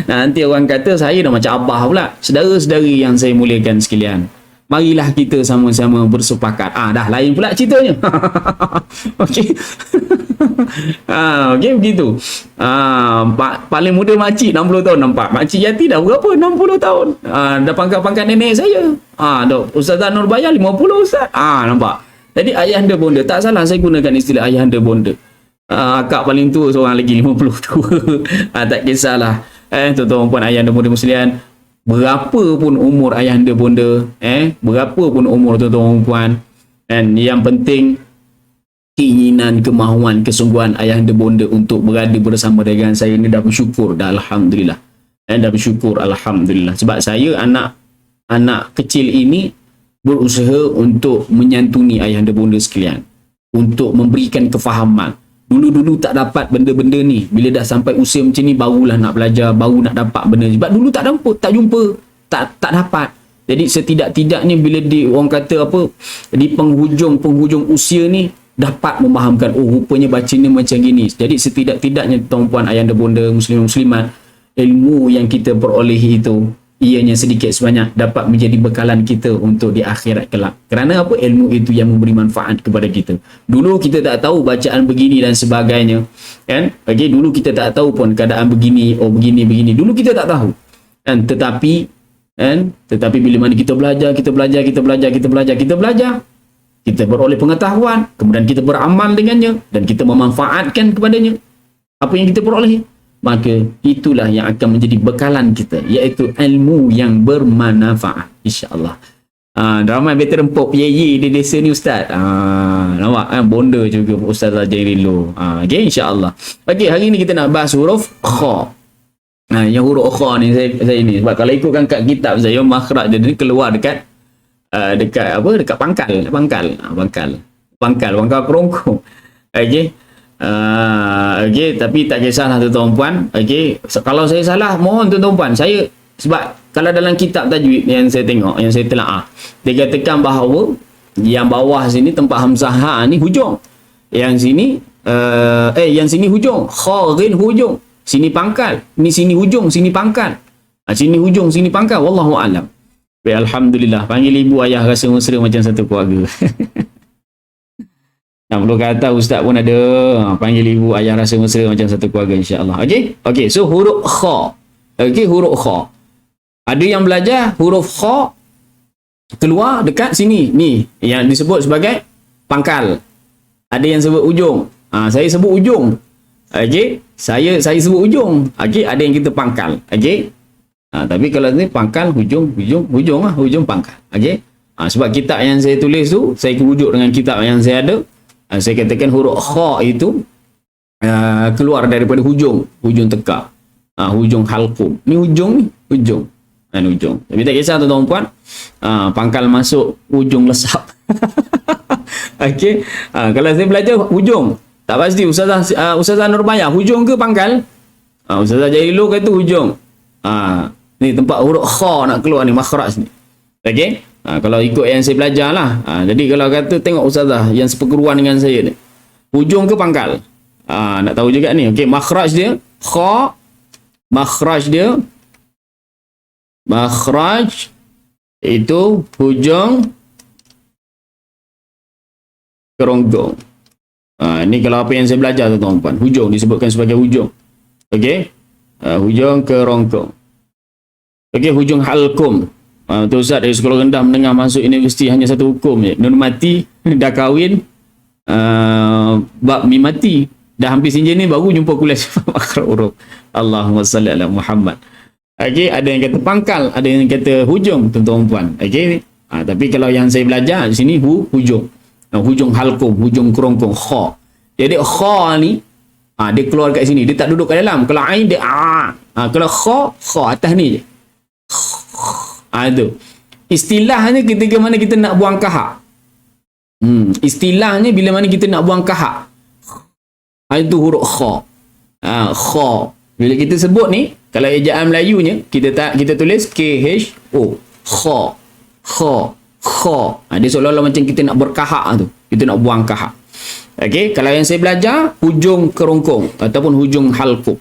Nanti orang kata saya dah macam abah pula. Saudara-saudari yang saya muliakan sekalian, marilah kita sama-sama bersepakat. Dah lain pula ceritanya. Okey. Okey begitu. Paling muda makcik 60 tahun, nampak. Makcik Yati dah berapa? 60 tahun. Dah pangkat-pangkat nenek saya. Dah Ustazah Nurbayah 50 ustaz. Nampak. Jadi ayahanda bonda, tak salah saya gunakan istilah ayahanda bonda. Akak paling tua seorang lagi 50 tua. Tak kisahlah. Tuan-tuan puan ayahanda bonda musliman, berapa pun umur ayahanda bonda, berapa pun umur tuan-tuan puan, dan yang penting keinginan, kemahuan, kesungguhan ayahanda bonda untuk berada bersama dengan saya ni dah bersyukur dah, alhamdulillah. Dah bersyukur alhamdulillah. Sebab saya anak kecil ini berusaha untuk menyantuni ayahanda bonda sekalian, untuk memberikan kefahaman, Dulu-dulu tak dapat benda-benda ni. Bila dah sampai usia macam ni, barulah nak belajar, baru nak dapat benda. Sebab dulu tak jumpa, tak dapat. Jadi setidak-tidaknya bila orang kata apa, di penghujung usia ni, dapat memahamkan, oh rupanya baca ni macam gini. Jadi setidak-tidaknya tuan-puan, ayahanda bonda, muslim-muslimat, ilmu yang kita perolehi itu, ianya sedikit sebanyak dapat menjadi bekalan kita untuk di akhirat kelak. Kerana apa? Ilmu itu yang memberi manfaat kepada kita. Dulu kita tak tahu bacaan begini dan sebagainya, kan? Okey, dulu kita tak tahu pun keadaan begini, oh begini. Dulu kita tak tahu. Kan? Tetapi bila mana kita belajar, kita beroleh pengetahuan, kemudian kita beramal dengannya dan kita memanfaatkan kepadanya apa yang kita peroleh, maka itulah yang akan menjadi bekalan kita, iaitu ilmu yang bermanfaat, insya-Allah. Ramai veteran pop ye di desa ni ustaz. Nampak kan, bonda juga Ustaz Jairilo. Okey, insya-Allah. Okey, hari ni kita nak bahas huruf kha. Yang huruf kha ni saya ni, sebab kalau ikutkan kat kitab saya, makhraj dia ni keluar dekat dekat pangkal kerongkong. Okey. Okey, tapi tak kisahlah tuan-tuan. Okey, kalau saya salah mohon tuan-tuan. Saya sebab kalau dalam kitab tajwid yang saya tengok, yang saya telaah, dia katakan bahawa yang bawah sini tempat hamzah ha ni hujung. Yang sini yang sini hujung, kha ghin hujung. Sini pangkal, ni sini hujung, sini pangkal. Sini hujung, sini pangkal. Wallahu a'lam. Baik, alhamdulillah. Panggil ibu ayah rasa mesra macam satu keluarga. Nak perlu kata ustaz pun ada. Panggil ibu ayah rasa mesra macam satu keluarga, insya-Allah. Okey, so huruf kha. Okey, huruf kha. Ada yang belajar huruf kha keluar dekat sini. Ni yang disebut sebagai pangkal. Ada yang sebut ujung. Saya sebut ujung. Okey, saya sebut ujung. Okey, ada yang kita pangkal. Okey. Tapi kalau ni pangkal, hujung pangkal. Okey. Sebab kitab yang saya tulis tu, saya rujuk dengan kitab yang saya ada. Saya katakan huruf kha itu keluar daripada hujung tekak. Hujung halqum. Ni hujung. Tapi tak kisah tuan-tuan. Pangkal masuk, ujung lesap. Okey. Kalau saya belajar hujung, tak pasti Ustazah Nurbaya hujung ke pangkal? Ustazah Jairilo kata hujung. Ni tempat huruf kha nak keluar ni, makhraj ni. Okey. Kalau ikut yang saya belajar lah. Jadi kalau kata tengok ustazah yang seperguruan dengan saya ni, hujung ke pangkal? Nak tahu juga ni. Okey, makhraj dia kha, makhraj itu hujung kerongkong. Ni kalau apa yang saya belajar tuan-tuan, hujung disebutkan sebagai hujung. Okey, hujung kerongkong. Okey, hujung halqum. Tu Ustaz dari sekolah rendah menengah masuk universiti hanya satu hukum je. Nun mati, dah kahwin, bab mi mati. Dah hampir sinjen ni baru jumpa kuliah makhraj huruf. Allahumma salli ala Muhammad. Okey, ada yang kata pangkal, ada yang kata hujung tuan-tuan. Okey. Tapi kalau yang saya belajar di sini hujung. Hujung halqum, hujung kerongkong kha. Jadi kha ni dia keluar kat sini, dia tak duduk kat dalam. Kalau ain dia kalau kha atas ni je. Itu istilahnya ketika mana kita nak buang kahak. Istilahnya bila mana kita nak buang kahak, itu huruf kha. Kha bila kita sebut ni, kalau ejaan Melayunya kita tulis KHO, kha. Dia seolah-olah macam kita nak berkahak tu, kita nak buang kahak. Okey, kalau yang saya belajar hujung kerongkong ataupun hujung halqum.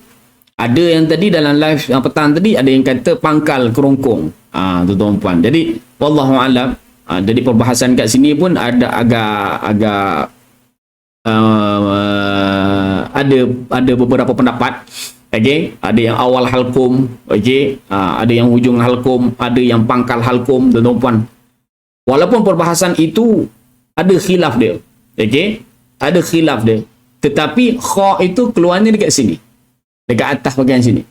Ada yang tadi dalam live yang petang tadi, ada yang kata pangkal kerongkong. Tuan-tuan. Jadi wallahu alam. Jadi perbahasan kat sini pun ada agak ada beberapa pendapat. Okey, ada yang awal halqum, okey, ada yang hujung halqum, ada yang pangkal halqum, tuan-tuan. Walaupun perbahasan itu ada khilaf dia. Okey, ada khilaf dia. Tetapi kha itu keluarnya dekat sini. Dekat atas bahagian sini.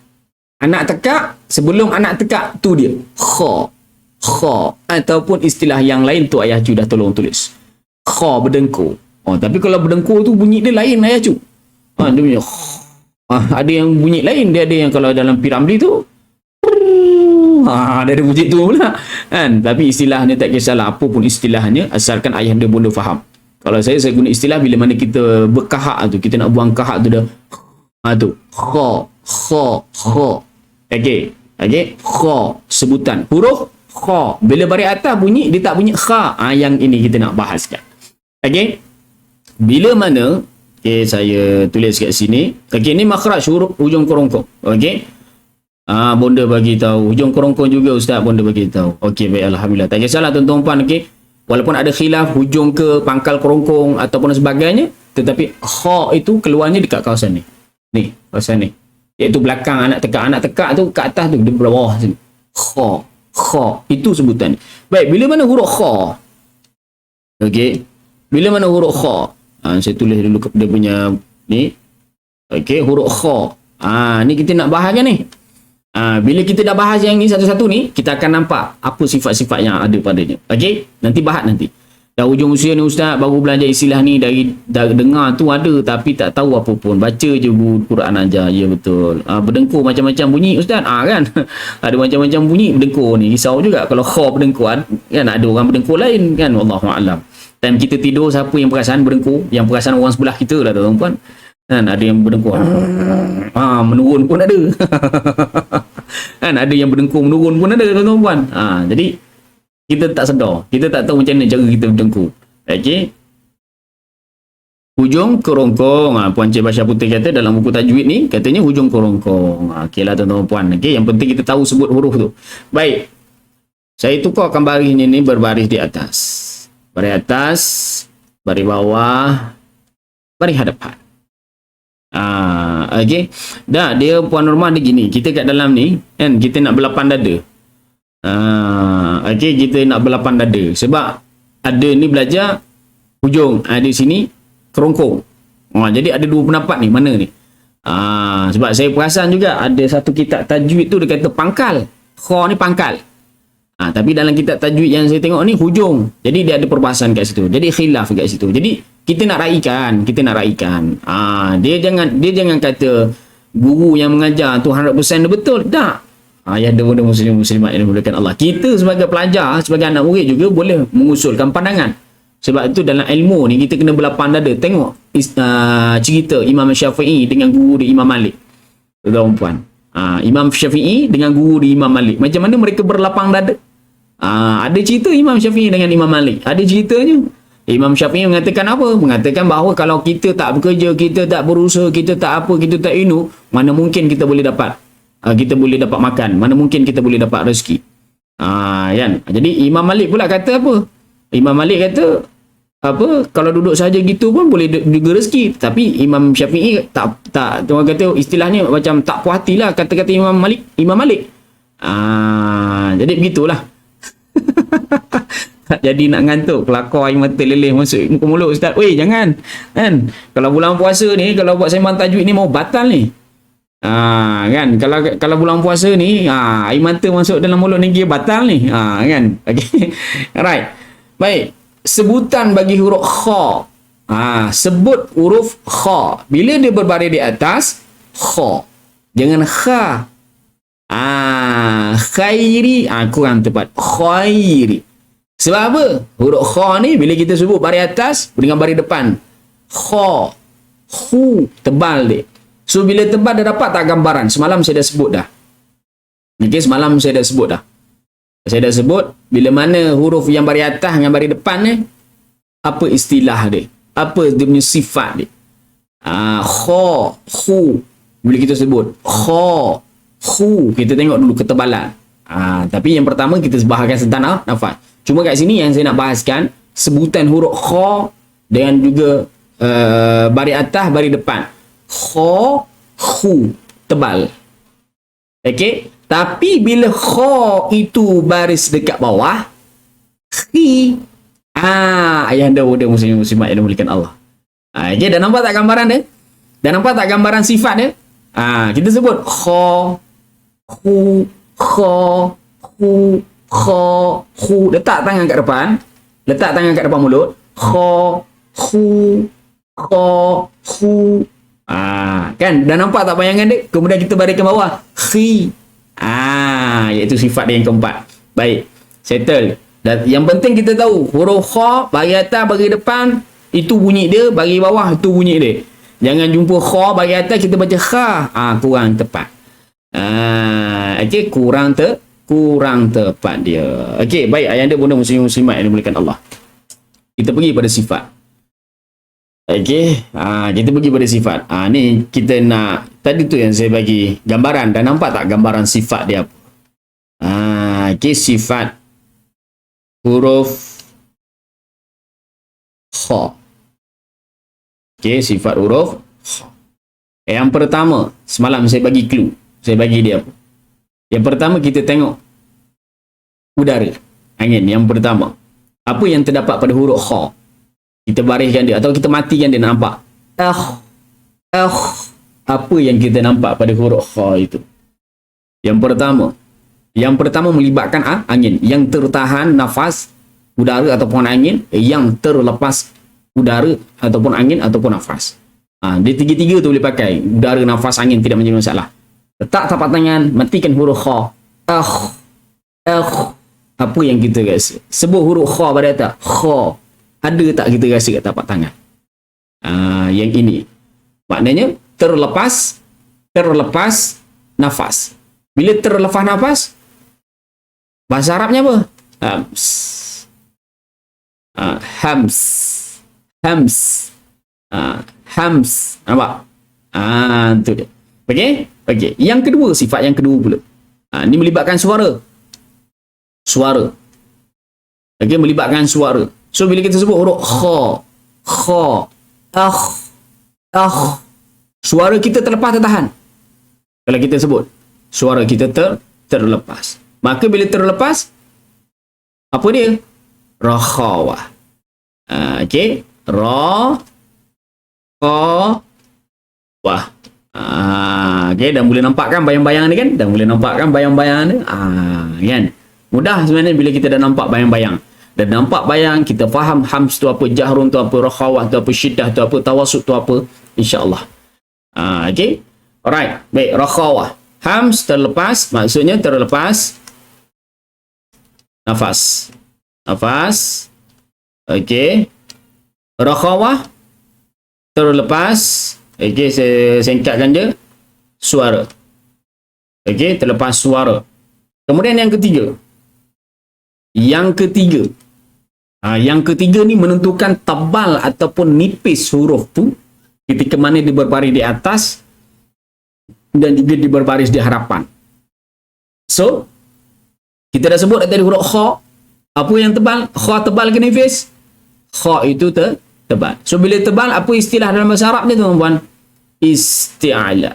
Anak tekak, sebelum anak tekak tu dia kha. Ataupun istilah yang lain tu ayah cu dah tolong tulis. Kha berdengkur. Tapi kalau berdengkur tu bunyi dia lain ayah cu. Dia punya ada yang bunyi lain, dia ada yang kalau dalam Piramli tu dia ada bunyi tu pula kan. Tapi istilahnya tak kisahlah apa pun istilahnya, asalkan ayah dia bonda faham. Kalau saya guna istilah bila mana kita berkahak tu, kita nak buang kahak tu dah. Tu. Kha, kha, kha. Okey. Kha, sebutan. Huruf kha. Bila baris atas bunyi, dia tak bunyi kha. Yang ini kita nak bahaskan. Okey. Bila mana, saya tulis kat sini. Okey, ni makhraj huruf hujung kerongkong. Okey. Bonda bagi tahu. Hujung kerongkong juga Ustaz, bonda bagi tahu. Okey, baik, alhamdulillah. Tak kisahlah tuan-tuan puan, okey. Walaupun ada khilaf hujung ke pangkal kerongkong ataupun sebagainya, tetapi kha itu keluarnya dekat kawasan ni. Ni, kawasan ni. Iaitu belakang anak tekak tu kat atas tu, di bawah sini. Kha, itu sebutan. Baik, bila mana huruf kha? Okey. Bila mana huruf kha? Saya tulis dulu dia punya ni. Okey, huruf kha. Ni kita nak bahas kan ni. Bila kita dah bahas yang ni satu-satu ni, kita akan nampak apa sifat-sifat yang ada padanya. Okey? Nanti bahas nanti. Dah hujung usia ni Ustaz, baru belajar istilah ni dari dengar tu ada tapi tak tahu apa pun. Baca je Quran aja. Ya betul. Berdengkur macam-macam bunyi Ustaz. Kan? Ada macam-macam bunyi berdengkur ni. Risau juga kalau kha berdengkur kan, ada orang berdengkur lain kan. Wallahu a'lam. Time kita tidur, siapa yang perasan berdengkur? Yang perasan orang sebelah kita lah tuan-tuan. Kan ada yang berdengkur menurun pun ada. Kan ada yang berdengkur menurun pun ada tuan-tuan. Jadi kita tak sedar, kita tak tahu macam mana cara kita berdengkur. Okey, hujung kerongkong. Puan Cik Basya Putih kata dalam buku tajwid ni katanya hujung kerongkong. Okeylah tuan-tuan puan. Okey, yang penting kita tahu sebut huruf tu. Baik, saya tukarkan barisnya ni berbaris di atas, baris atas, baris bawah, baris hadapan. Okey. Dah, dia Puan Norma dia gini. Kita kat dalam ni kan, kita nak berlapan dada. Okey, kita nak berlapan dada. Sebab ada ni belajar hujung, ada sini kerongkong. Jadi ada dua pendapat ni, mana ni? Sebab saya perasan juga ada satu kitab tajwid tu dia kata pangkal. Kha ni pangkal. Tapi dalam kitab tajwid yang saya tengok ni hujung. Jadi dia ada perbahasan kat situ. Jadi khilaf kat situ. Jadi kita nak raikan. Dia jangan kata guru yang mengajar tu 100% dia betul. Tak. Ya ada benda muslimat yang dimuliakan Allah. Kita sebagai pelajar, sebagai anak murid juga boleh mengusulkan pandangan. Sebab itu dalam ilmu ni kita kena berlapang dada. Tengok cerita Imam Syafi'i dengan guru dia Imam Malik. Tuan-tuan puan. Imam Syafi'i dengan guru dia Imam Malik. Macam mana mereka berlapang dada? Ada cerita Imam Syafi'i dengan Imam Malik. Ada ceritanya. Imam Syafi'i mengatakan apa? Mengatakan bahawa kalau kita tak bekerja, kita tak berusaha, kita tak apa, kita tak inu, mana mungkin kita boleh dapat makan, mana mungkin kita boleh dapat rezeki. Kan? Jadi Imam Malik pula kata apa? Imam Malik kata apa? Kalau duduk saja gitu pun boleh juga rezeki. Tapi Imam Syafi'i tak orang kata istilahnya macam tak puas hatilah kata-kata Imam Malik. Jadi begitulah. Tak jadi nak ngantuk, kelakar air mata leleh masuk muka mulut Ustaz. Weh, jangan. Kan? Kalau bulan puasa ni, kalau buat sembang tajwid ni mau batal ni. Kan? Kalau bulan puasa ni, air mata masuk dalam mulut ni kira batal ni. Kan? Okey. Alright. Baik. Sebutan bagi huruf kha. Sebut huruf kha. Bila dia berbaris di atas, kha. Jangan kha. Khairi. Kurang tepat. Khairi. Sebab apa? Huruf kha ni bila kita sebut baris atas dengan baris depan. Kha. Hu. Tebal dia. So bila tebal dah dapat tak gambaran? Semalam saya dah sebut dah. Okay, semalam saya dah sebut dah. Saya dah sebut bila mana huruf yang baris atas dengan baris depan ni, apa istilah dia? Apa dia punya sifat dia? Kha. Hu. Bila kita sebut kha. Hu. Kita tengok dulu ketebalan. Tapi yang pertama kita bahaskan tentang nafas. Cuma kat sini yang saya nak bahaskan sebutan huruf kha dengan juga baris atas, baris depan. Kha, hu, tebal. Okey? Tapi bila kha itu baris dekat bawah, khi. Ayah anda bodoh muslimat yang dimuliakan Allah. Okey, dah nampak tak gambaran dia? Dah nampak tak gambaran sifat dia? Kita sebut kha, hu, kha, hu, kha, hu. Letak tangan kat depan. Letak tangan kat depan mulut. Kha, hu, kha, hu. Kan? Dah nampak tak bayangan dia? Kemudian kita bariskan bawah. Khi. Iaitu sifat dia yang keempat. Baik. Settle. Dan yang penting kita tahu huruf kha, baris atas, baris depan, Itu bunyi dia, bagi bawah itu bunyi dia. Jangan jumpa kha bagi atas kita baca kha. Kurang tepat. Okey, kurang tepat dia. Okey, baik ayah anda bunda muslimat yang dimuliakan Allah. Kita pergi pada sifat. Okey, kita pergi pada sifat. Ni kita nak, tadi tu yang saya bagi gambaran, dah nampak tak gambaran sifat dia apa? Okey, sifat huruf kha. Okey, sifat huruf kha. Yang pertama, semalam saya bagi clue. Saya bagi dia apa? Yang pertama kita tengok udara, angin. Yang pertama, apa yang terdapat pada huruf kha? Kita bariskan dia atau kita matikan dia, nampak? Apa yang kita nampak pada huruf kha itu? Yang pertama melibatkan angin yang tertahan, nafas, udara ataupun angin, yang terlepas udara ataupun angin ataupun nafas. Dia tiga-tiga tu boleh pakai. Udara, nafas, angin tidak menjadi masalah. Letak tapak tangan, matikan huruf kha. Apa yang kita rasa? Sebut huruf kha pada atas. Kha. Ada tak kita rasa kat tapak tangan? Yang ini. Maknanya terlepas nafas. Bila terlepas nafas, bahasa Arabnya apa? Hams. Nampak? Tu dia. Okey. Yang kedua, sifat yang kedua pula. Ni melibatkan suara. Okey, melibatkan suara. So bila kita sebut huruf kha, suara kita terlepas, tertahan. Kalau kita sebut suara kita terlepas, maka bila terlepas, apa dia? Rakhawah. Okey, rakhawah. Okey, dah mula nampak kan bayang-bayang ni kan? Kan? Mudah sebenarnya bila kita dah nampak bayang-bayang. Dan nampak bayang, kita faham hams tu apa, jahrun tu apa, rakhawah tu apa, syiddah tu apa, tawassut tu apa, insya-Allah. Okey. Alright. Baik, rakhawah. Hams terlepas, maksudnya terlepas nafas. Okey. Rakhawah terlepas, okey, saya singkatkan je, suara. Okey, terlepas suara. Kemudian yang ketiga. Yang ketiga ni menentukan tebal ataupun nipis huruf tu ketika mana dia berbaris di atas dan juga dia berbaris di hadapan. So, kita dah sebut tadi huruf kha. Apa yang tebal? Kha tebal ke nipis? Kha itu tebal. So, bila tebal, apa istilah dalam bahasa Arab ni tuan-tuan? Isti'ala.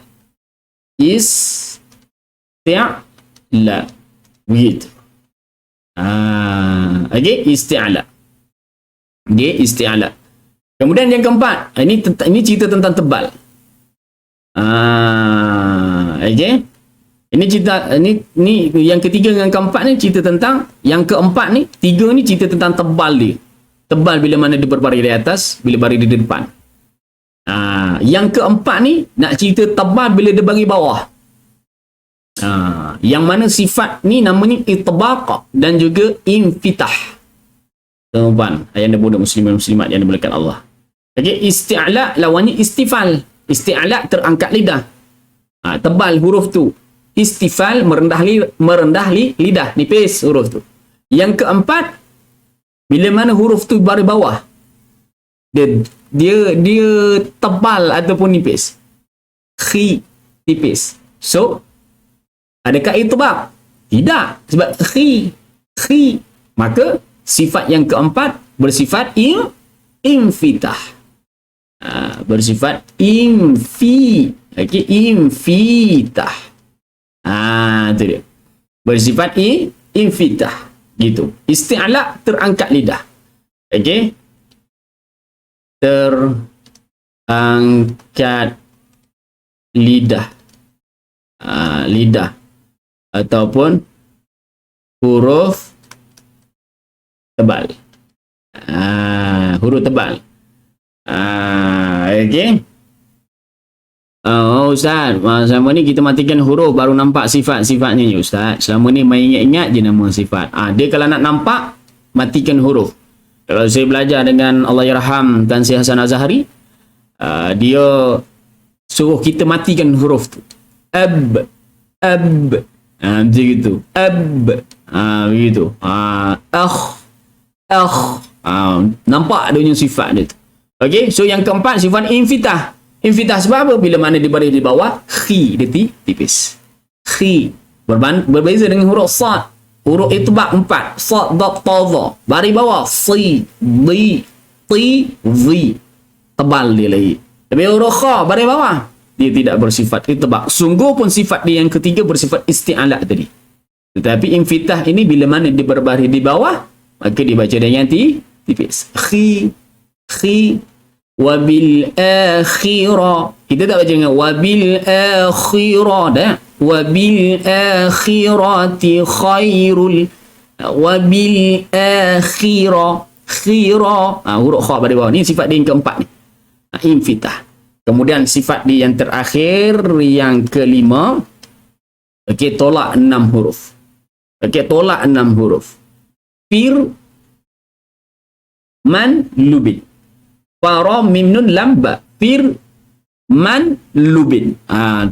Begitu. Okey, isti'ala. Kemudian yang keempat, ini cerita tentang tebal. Okey. Ini cerita ni yang ketiga dengan keempat ni cerita tentang, yang keempat ni, tiga ni cerita tentang tebal dia. Tebal bila mana dia berbaris di atas, bila baris di depan. Yang keempat ni nak cerita tebal bila dia bagi bawah. Yang mana sifat ni namanya itbaq dan juga infitah. Tuan-tuan, ayah anda bunda muslimat yang dimuliakan Allah. Okey, isti'la lawannya istifal. Isti'la terangkat lidah. Tebal huruf tu. Istifal merendah lidah, nipis huruf tu. Yang keempat, bila mana huruf tu baris bawah, dia tebal ataupun nipis. Nipis. So, adakah itbaq? Tidak, sebab khi. Maka sifat yang keempat bersifat infitah. Bersifat okey, infitah. Tu dia. Bersifat infitah. Gitu. Isti'la terangkat lidah. Okey. Terangkat lidah. Lidah ataupun huruf tebal. Huruf tebal. Okey. Ustaz, selama ni kita matikan huruf baru nampak sifat-sifatnya ni Ustaz. Selama ni main ingat-ingat je nama sifat. Dia kalau nak nampak, matikan huruf. Kalau saya belajar dengan Allahyarham Tan Sri Hasan Azhari, dia suruh kita matikan huruf tu. Ab, macam gitu. Ab, begitu. Nampak dia punya sifat dia tu. Okey, so yang keempat sifat infitah. Infitah sebab apa? Bila mana di baris di bawah, khi dia tipis. Khi berbeza dengan huruf sad. Huruf itbaq 4, sad, dad, ta, dha. Baris bawah si, di, ti, zi. Tebal dia lagi. Tapi huruf kha baris bawah, dia tidak bersifat itbaq. Sungguh pun sifat dia yang ketiga bersifat isti'ala tadi. Tetapi infitah ini bila mana dia berbaris di bawah, maka dibaca dengan tipis. Khi, wabil akhirah. Kita tak baca dengan wabil akhirah dah. Wabil akhirati khairul. Wabil akhirah. Huruf kha pada bawah ni sifat dia yang keempat ni. Infitah. Kemudian sifat dia yang terakhir, yang kelima, okey, tolak 6 huruf. Okey, tolak 6 huruf. Fir, man, lubin. Fara, mim, nun, lam, ba. Fir, man, lubin.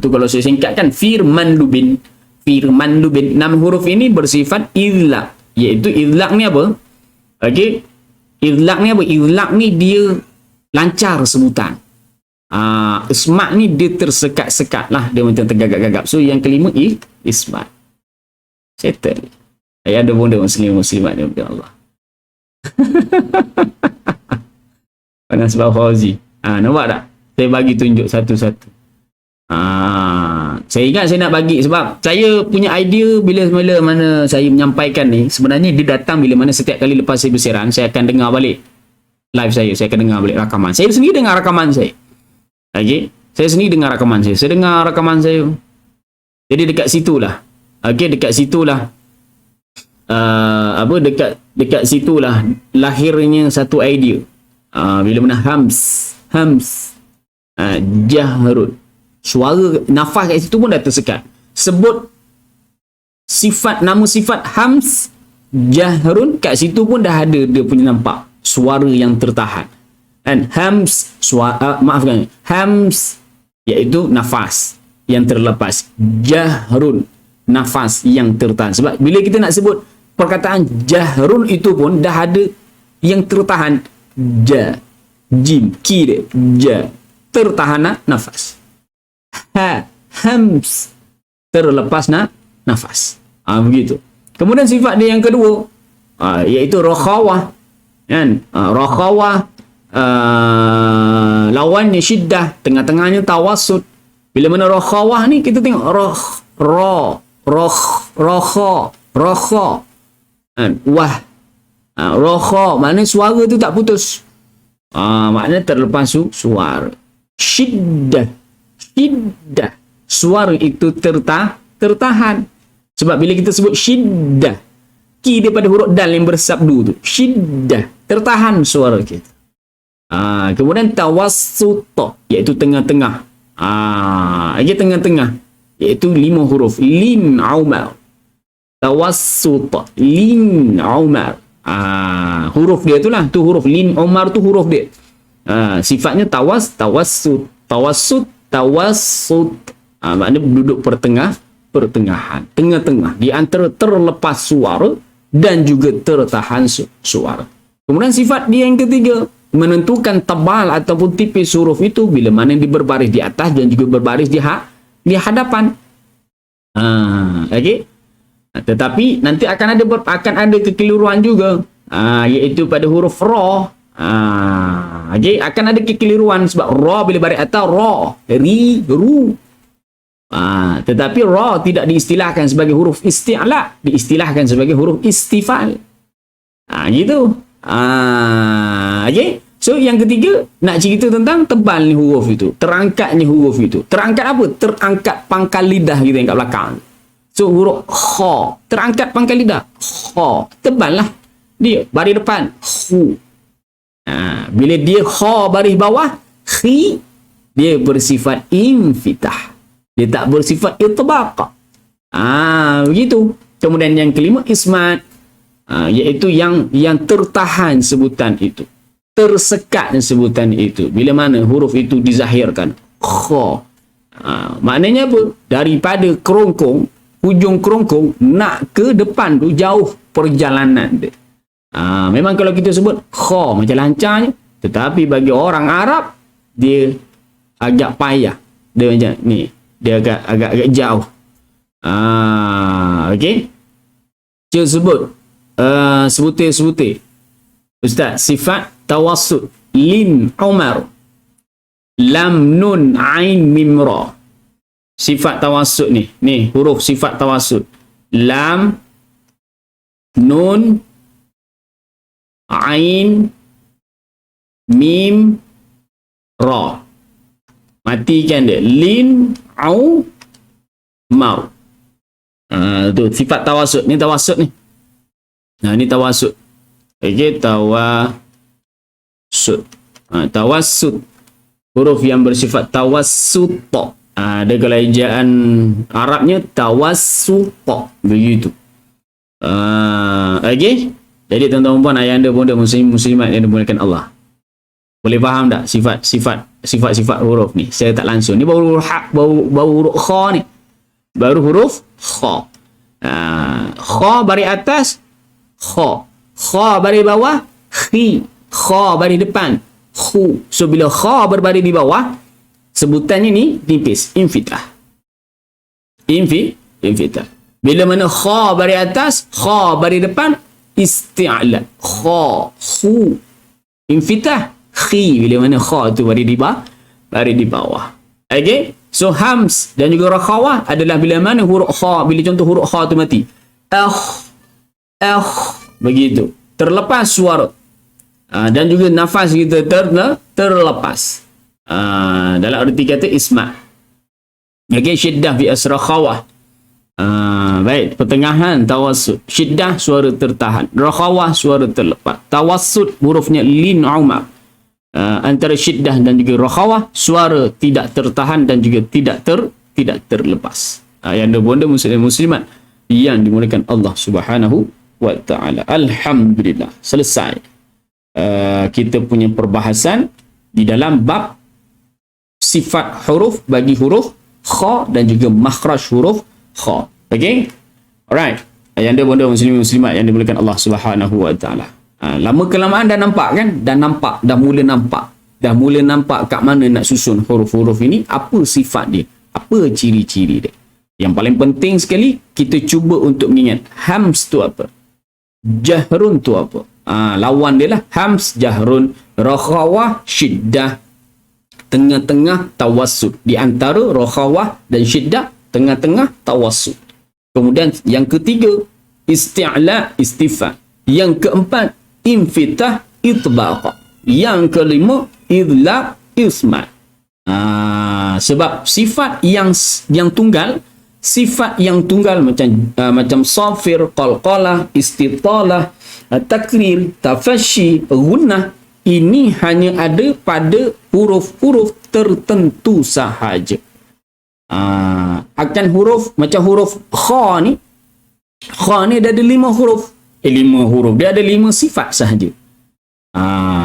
Tu kalau saya singkatkan, firman lubin. Firman lubin. 6 huruf ini bersifat idlaq. Iaitu idlaq ni apa? Okey. Idlaq ni apa? Idlaq ni dia lancar sebutan. Ismat ni dia tersekat-sekat lah. Dia macam tergagap-gagap. So yang kelima ismat. Settle. Ada benda muslimat ni, Allah. Panas Bab Fauzi. Nampak tak? Saya bagi tunjuk satu-satu. Saya ingat saya nak bagi sebab saya punya idea bila mana saya menyampaikan ni, sebenarnya dia datang bila mana setiap kali lepas saya bersiaran, saya akan dengar balik live saya akan dengar balik rakaman. Saya sendiri dengar rakaman saya. Okey, saya sendiri dengar rakaman saya. Saya dengar rakaman saya. Jadi dekat situlah. Okey, dekat situlah dekat situlah lahirnya satu idea. Bila mana hams jahrun, suara nafas kat situ pun dah tersekat. Sebut nama sifat hams jahrun, kat situ pun dah ada dia punya nampak suara yang tertahan. And hams hams iaitu nafas yang terlepas, jahrun nafas yang tertahan. Sebab bila kita nak sebut perkataan jahrun itu pun dah ada yang tertahan, jim, ki dia, tertahan nafas. Hams, terlepas nafas. Begitu. Kemudian sifat dia yang kedua, iaitu rakhawah. Kan? Rakhawah, lawannya syiddah, tengah-tengahnya tawassut. Bila mana rakhawah ni kita tengok rakha, wah, rakha maknanya suara tu tak putus. Maknanya terlepas suara. Syiddah, suara itu tertahan. Sebab bila kita sebut syiddah, ki daripada huruf dal yang bersabdu tu, syiddah, tertahan suara kita. Kemudian tawassut, iaitu tengah-tengah. Lagi tengah-tengah, iaitu 5 huruf. Lin umar, tawassut, lin umar. Huruf dia tu lah, tu huruf lin umar tu huruf dia. Sifatnya tawassut. Maknanya duduk pertengahan, tengah-tengah di antara terlepas suara dan juga tertahan suara. Kemudian sifat dia yang ketiga, menentukan tebal ataupun tipis huruf itu bila mana dia berbaris di atas dan juga berbaris di hadapan. Okey. Tetapi nanti akan ada kekeliruan juga, iaitu pada huruf ra. Okey, akan ada kekeliruan sebab ra bila baris atas ra, ri, ru. Tetapi ra tidak diistilahkan sebagai huruf isti'la, diistilahkan sebagai huruf istifal. Gitu. Okey. So yang ketiga nak cerita tentang tebal ni huruf itu, terangkatnya huruf itu. Terangkat apa? Terangkat pangkal lidah kita yang kat belakang. So huruf kha, terangkat pangkal lidah. Kha, tebal lah dia. Baris depan khu. Bila dia kha baris bawah, khi, dia bersifat infitah. Dia tak bersifat itbaq. Begitu. Kemudian yang kelima ismat. Iaitu yang tertahan sebutan itu, tersekat sebutan itu bila mana huruf itu dizahirkan. Kha. Maknanya apa? Daripada kerongkong, hujung kerongkong nak ke depan tu jauh perjalanan dia. Memang kalau kita sebut kha macam lancarnya, tetapi bagi orang Arab dia agak payah. Dia macam ni, dia agak jauh. Okey. Cuba sebut sebutir Ustaz, sifat tawassut lin Umar lam nun ain mim ra. Sifat tawassut ni huruf sifat tawassut lam nun ain mim ra. Matikan dia, lin au mau. Tu sifat tawassut ni, tawassut ni. Ni tawassut. Okey, tawassut. Tawassut huruf yang bersifat tawassut. Ada kerajaan Arabnya tawassut begitu. Okey. Jadi tuan-tuan dan puan, ayahanda bonda muslimat yang dimuliakan Allah, boleh faham tak sifat huruf ni? Saya tak langsung. Ni baru huruf kha ni. Baru huruf kha. Kha baris atas kha. Kha baris bawah khi. Kha baris depan khu. So bila kha berbaris di bawah, sebutannya ni nipis, infitah. Infitah. Bila mana kha baris atas, kha baris depan, isti'la. Kha, khu, infitah, khi. Bila mana kha tu baris di bawah. Okay? So hams dan juga rakhawah adalah bila mana huruf kha, bila contoh huruf kha tu mati. Begitu. Terlepas suara. Dan juga nafas kita terlepas. Dalam arti kata isma'. Okay, syiddah fi asra khawah. Baik, pertengahan tawassut. Syiddah suara tertahan. Rakhawah suara terlepas. Tawassut hurufnya lin umar. Antara syiddah dan juga rakhawah suara tidak tertahan dan juga tidak terlepas. Yang bonda muslimat yang dimuliakan Allah Subhanahu wa ta'ala. Alhamdulillah, selesai kita punya perbahasan di dalam bab sifat huruf bagi huruf kha dan juga makhraj huruf kha. Okey, alright, ayahanda bonda muslimat yang dimuliakan Allah Subhanahu wa ta'ala. Lama kelamaan dah nampak kan? Dah mula nampak kat mana nak susun huruf-huruf ini, apa sifat dia, apa ciri-ciri dia. Yang paling penting sekali, kita cuba untuk mengingat hams tu apa, jahrun tu apa. Lawan dia lah hams, jahrun, rakhawah, syiddah, tengah-tengah tawassut. Di antara rakhawah dan syiddah, tengah-tengah tawassut. Kemudian yang ketiga, isti'la, istifa. Yang keempat, infitah, itbaq. Yang kelima, idlaq, isma'. Sebab sifat yang tunggal, macam safir, qalqalah, istitalah, takrir, tafashi, gunnah, ini hanya ada pada huruf-huruf tertentu sahaja. Akan huruf macam huruf kha ni dia ada 5 huruf. 5 huruf, dia ada 5 sifat sahaja.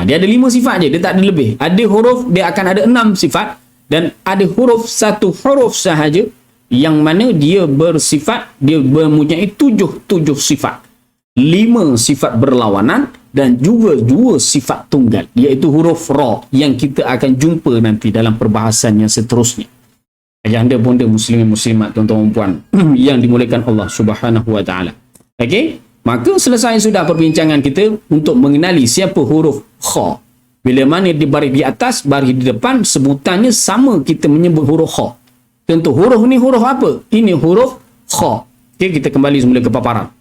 Dia ada 5 sifat je, dia tak ada lebih. Ada huruf dia akan ada 6 sifat, dan ada huruf satu huruf sahaja yang mana dia bersifat, dia mempunyai 7 sifat. 5 sifat berlawanan dan juga 2 sifat tunggal, iaitu huruf ra yang kita akan jumpa nanti dalam perbahasan yang seterusnya. Ayahanda bonda muslimat, tuan-tuan dan puan yang dimuliakan Allah Subhanahu wa ta'ala. Okey, maka selesai sudah perbincangan kita untuk mengenali siapa huruf kha. Bila mana di baris di atas, baris di depan, sebutannya sama, kita menyebut huruf kha. Contoh huruf ni huruf apa? Ini huruf kha. Okey, kita kembali semula ke paparan.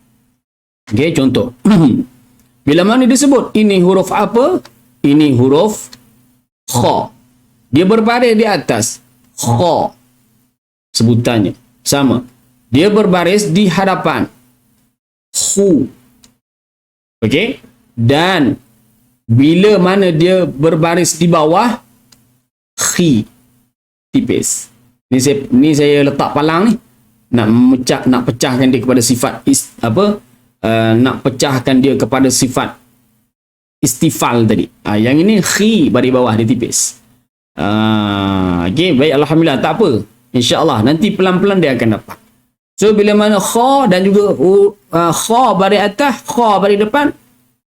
Okey, contoh. Bila mana disebut ini huruf apa? Ini huruf kha. Dia berbaris di atas. Kha. Sebutannya sama. Dia berbaris di hadapan. Khu. Okey? Dan bila mana dia berbaris di bawah, khi. Tipis. Ni saya letak palang ni. Nak pecahkan dia kepada sifat nak pecahkan dia kepada sifat istifal tadi. Yang ini khi baris bawah dia tipis. Okey, baik, alhamdulillah, tak apa. InsyaAllah nanti pelan-pelan dia akan dapat. So bila mana kha dan juga kha baris atas, kha baris depan,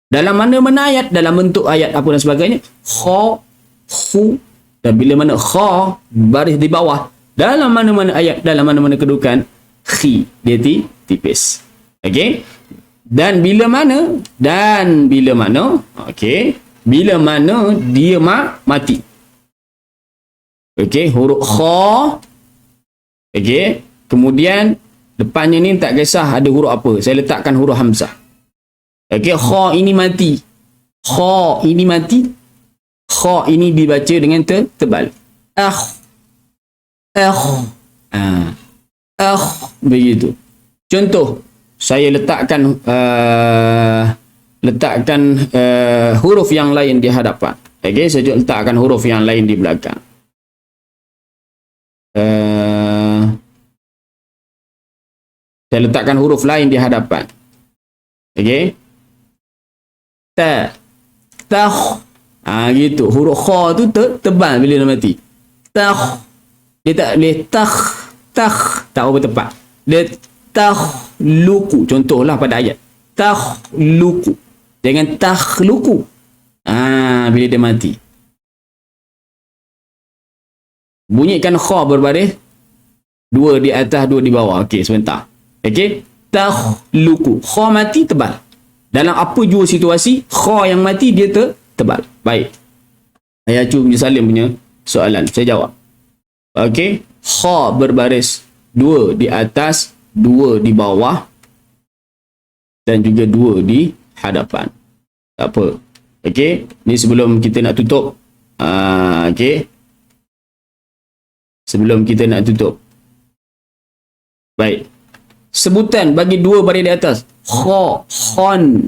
dalam mana-mana ayat, dalam bentuk ayat apa dan sebagainya, kha, khu, dan bila mana kha baris di bawah, dalam mana-mana ayat, dalam mana-mana kedudukan, khi dia tipis. Okey. Dan bila mana okey, bila mana dia mati. Okey, huruf kha. Okey, kemudian depannya ni tak kisah ada huruf apa, saya letakkan huruf hamzah. Okey, kha ini mati. Kha ini mati. Kha ini dibaca dengan tebal. Begitu. Contoh, saya letakkan huruf yang lain di hadapan. Okey, saya juga letakkan huruf yang lain di belakang. Saya letakkan huruf lain di hadapan. Okey. Ta, gitu. Huruf kha tu tebal bila dia mati. Dia tak boleh tak apa tepat. Dia luku. Contohlah pada ayat. Luku. Jangan luku. Bila dia mati. Bunyikan kha berbaris, dua di atas, dua di bawah. Okey, sebentar. Okey. Luku. Kha mati tebal. Dalam apa jua situasi, kha yang mati dia tebal. Baik. Saya cuba Salim punya soalan. Saya jawab. Okey. Kha berbaris, dua di atas, dua di bawah, dan juga dua di hadapan. Tak apa. Okey. Ni sebelum kita nak tutup. Okey. Sebelum kita nak tutup. Baik. Sebutan bagi dua baris di atas. Kha, khon.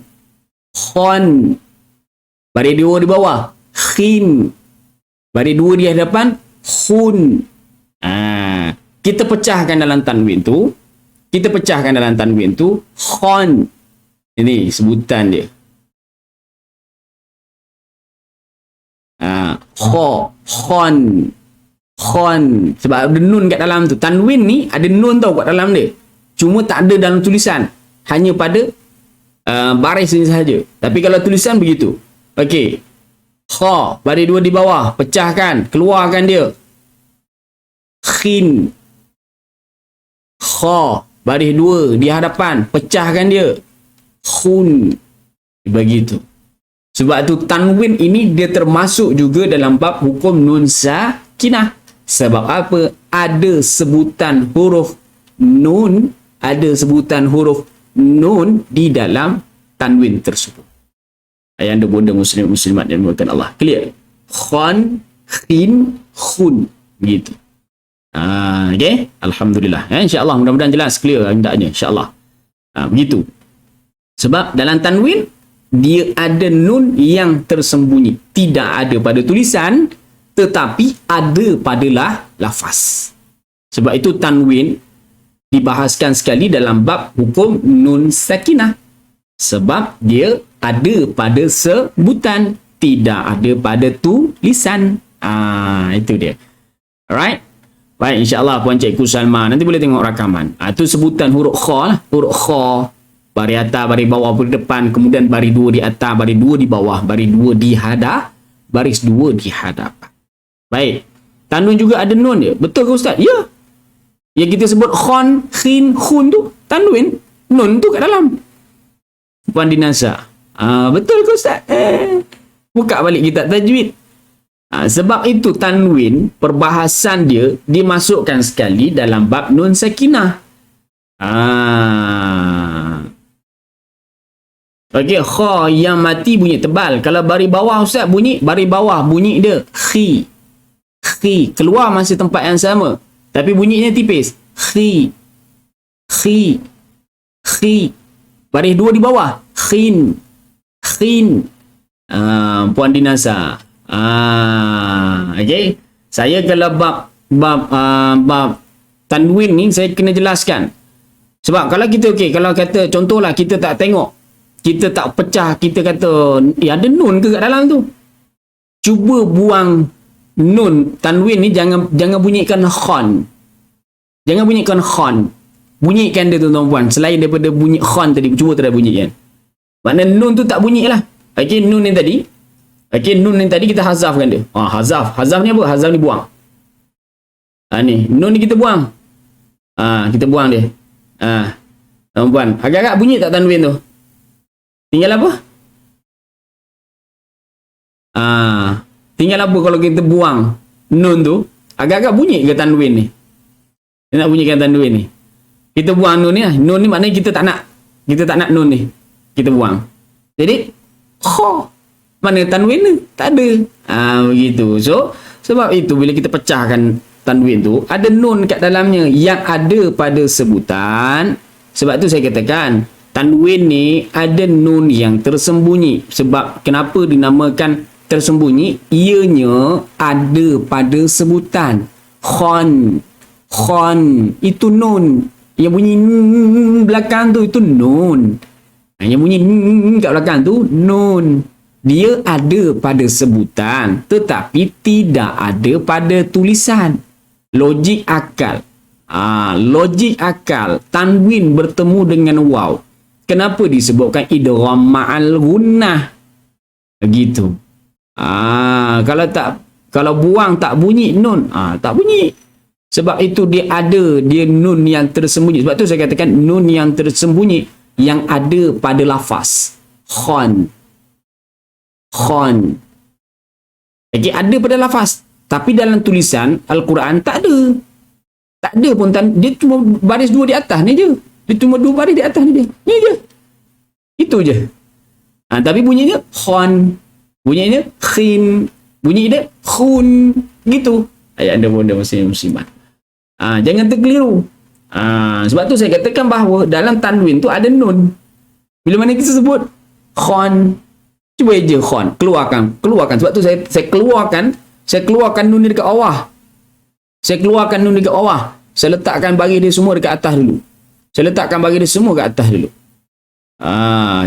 Baris dua di bawah. Khin. Baris dua di hadapan. Khun. Kita pecahkan dalam tanwin tu. Khon. Ini sebutan dia. Kha, khon. Sebab ada nun kat dalam tu. Tanwin ni ada nun tau kat dalam dia. Cuma tak ada dalam tulisan. Hanya pada baris ini sahaja. Tapi kalau tulisan begitu. Okey. Kha, baris dua di bawah. Pecahkan. Keluarkan dia. Khin. Kha, baris dua di hadapan. Pecahkan dia. Khun. Begitu. Sebab tu tanwin ini dia termasuk juga dalam bab hukum nun sakinah. Sebab apa? Ada sebutan huruf nun. Ada sebutan huruf nun di dalam tanwin tersebut. Ayah anda bunda muslim muslimat yang dimuliakan Allah. Clear? Khon, khin, khun. Begitu. Okay? Alhamdulillah. InsyaAllah mudah-mudahan jelas, clear hendaknya. InsyaAllah. Begitu. Sebab dalam tanwin dia ada nun yang tersembunyi. Tidak ada pada tulisan, tetapi ada pada lafaz. Sebab itu tanwin dibahaskan sekali dalam bab hukum nun sakinah. Sebab dia ada pada sebutan, tidak ada pada tulisan. Itu dia. Alright? Baik, insyaAllah Puan Cikgu Salma nanti boleh tengok rakaman. Itu sebutan huruf kha lah. Huruf kha, baris atas, baris bawah, baris depan, kemudian baris dua di atas, baris dua di bawah, baris dua di hadapan. Baik. Tanwin juga ada nun dia. Betul ke Ustaz? Ya. Yang kita sebut khon, khin, khun tu tanwin. Nun tu kat dalam. Puan Dinasa. Betul ke Ustaz? Buka balik kitab tajwid. Sebab itu tanwin, perbahasan dia dimasukkan sekali dalam bab nun sakinah. Okey, kha yang mati bunyi tebal. Kalau baris bawah Ustaz baris bawah bunyi dia khi. Keluar masih tempat yang sama. Tapi bunyinya tipis. Khi. Baris dua di bawah. Khin. Puan Dinasa. Okey. Saya kalau bab tanwin ni saya kena jelaskan. Sebab kalau kita kalau kata contohlah kita tak tengok, kita tak pecah, kita kata ada nun ke kat dalam tu. Cuba buang nun tanwin ni, jangan bunyikan khan. Jangan bunyikan khan. Bunyikan dia tuan-tuan. Selain daripada bunyi khan tadi, cuba tak bunyikan. Makna nun tu tak bunyi lah. Okey, nun ni tadi. Okey, nun ni tadi kita hazafkan dia. Hazaf. Hazaf ni apa? Hazaf ni buang. Ni, nun ni kita buang. Kita buang dia. Tuan-tuan, agak-agak bunyi tak tanwin tu? Tinggal apa? Tinggal apa kalau kita buang nun tu? Agak-agak bunyi ke tanwin ni? Dia nak bunyikan tanwin ni. Kita buang nun ni lah. Nun ni maknanya kita tak nak nun ni. Kita buang. Jadi, mana tanwin ni? Tak ada. Begitu. So, sebab itu bila kita pecahkan tanwin tu, ada nun kat dalamnya yang ada pada sebutan. Sebab tu saya katakan, tanwin ni ada nun yang tersembunyi. Sebab kenapa dinamakan tersembunyi? Ianya ada pada sebutan. Khan itu nun. Yang bunyi belakang tu itu nun. Yang bunyi kat belakang tu nun. Dia ada pada sebutan, tetapi tidak ada pada tulisan. Logik akal. Logik akal. Tanwin bertemu dengan waw. Kenapa disebutkan idgham ma'al gunnah? Begitu. Kalau buang tak bunyi nun. Tak bunyi. Sebab itu dia nun yang tersembunyi. Sebab tu saya katakan nun yang tersembunyi yang ada pada lafaz. Khan. Okay, ada pada lafaz. Tapi dalam tulisan Al-Quran tak ada. Tak ada pun. Dia cuma baris 2 di atas ni je. Dia cuma 2 baris di atas ni je. Ni je. Itu je. Tapi bunyinya khan. Bunyinya khin. Bunyi dia khun. Gitu. Ayat anda bunda muslimat. Jangan terkeliru. Sebab tu saya katakan bahawa dalam tanwin tu ada nun. Bila mana kita sebut khan, cuba je khan, keluarkan. Sebab tu saya keluarkan nun ni dekat bawah. Saya letakkan baris dia semua dekat atas dulu.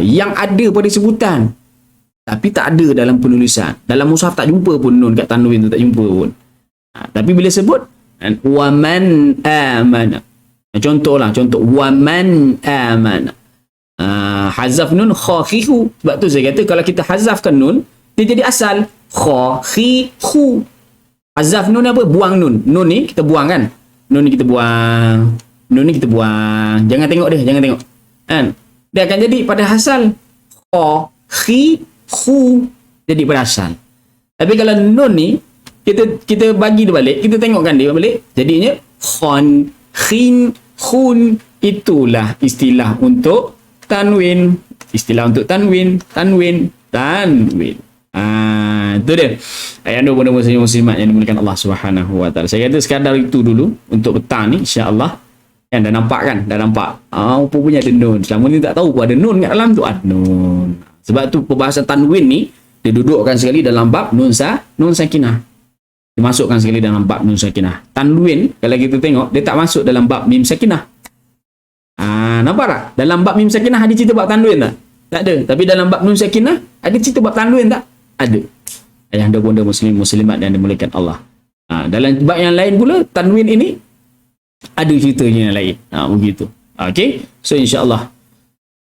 Yang ada pada sebutan, tapi tak ada dalam penulisan. Dalam mushaf tak jumpa pun nun kat tanwin tu, tak jumpa pun. Tapi bila sebut waman amana, contoh waman amana, hazaf nun khakhihu. Sebab tu saya kata kalau kita hazafkan nun, dia jadi asal khakhihu. Hazaf nun apa? Buang nun. Nun ni kita buang kan? Nun ni kita buang. Jangan tengok dia, kan? Dia akan jadi pada asal khakhihu, jadi pada asal. Tapi kalau nun ni kita bagi dia balik, kita tengokkan dia balik, jadinya khan, khin, khun. Itulah istilah untuk tanwin. Itu dia. Ayat anda bunda muslimat yang dimuliakan Allah Subhanahu wa taala. Saya kata sekadar itu dulu untuk petang ni, insya-Allah. Dah nampak. Apa punya ada nun. Selama ni tak tahu pun ada nun kat dalam tu. Nun. Sebab tu perbahasan tanwin ni dia dudukkan sekali dalam bab nun sakinah. Dimasukkan sekali dalam bab nun sakinah. Tanwin kalau kita tengok dia tak masuk dalam bab mim sakinah. Nampak tak? Dalam bab mim sakinah ada cerita bab tanwin tak? Tak ada. Tapi dalam bab nun sakinah ada cerita bab tanwin tak? Ada. Ayah anda bunda muslimat yang dimuliakan Allah. Dalam bab yang lain pula tanwin ini ada ceritanya yang lain. Begitu. Okey. So insya-Allah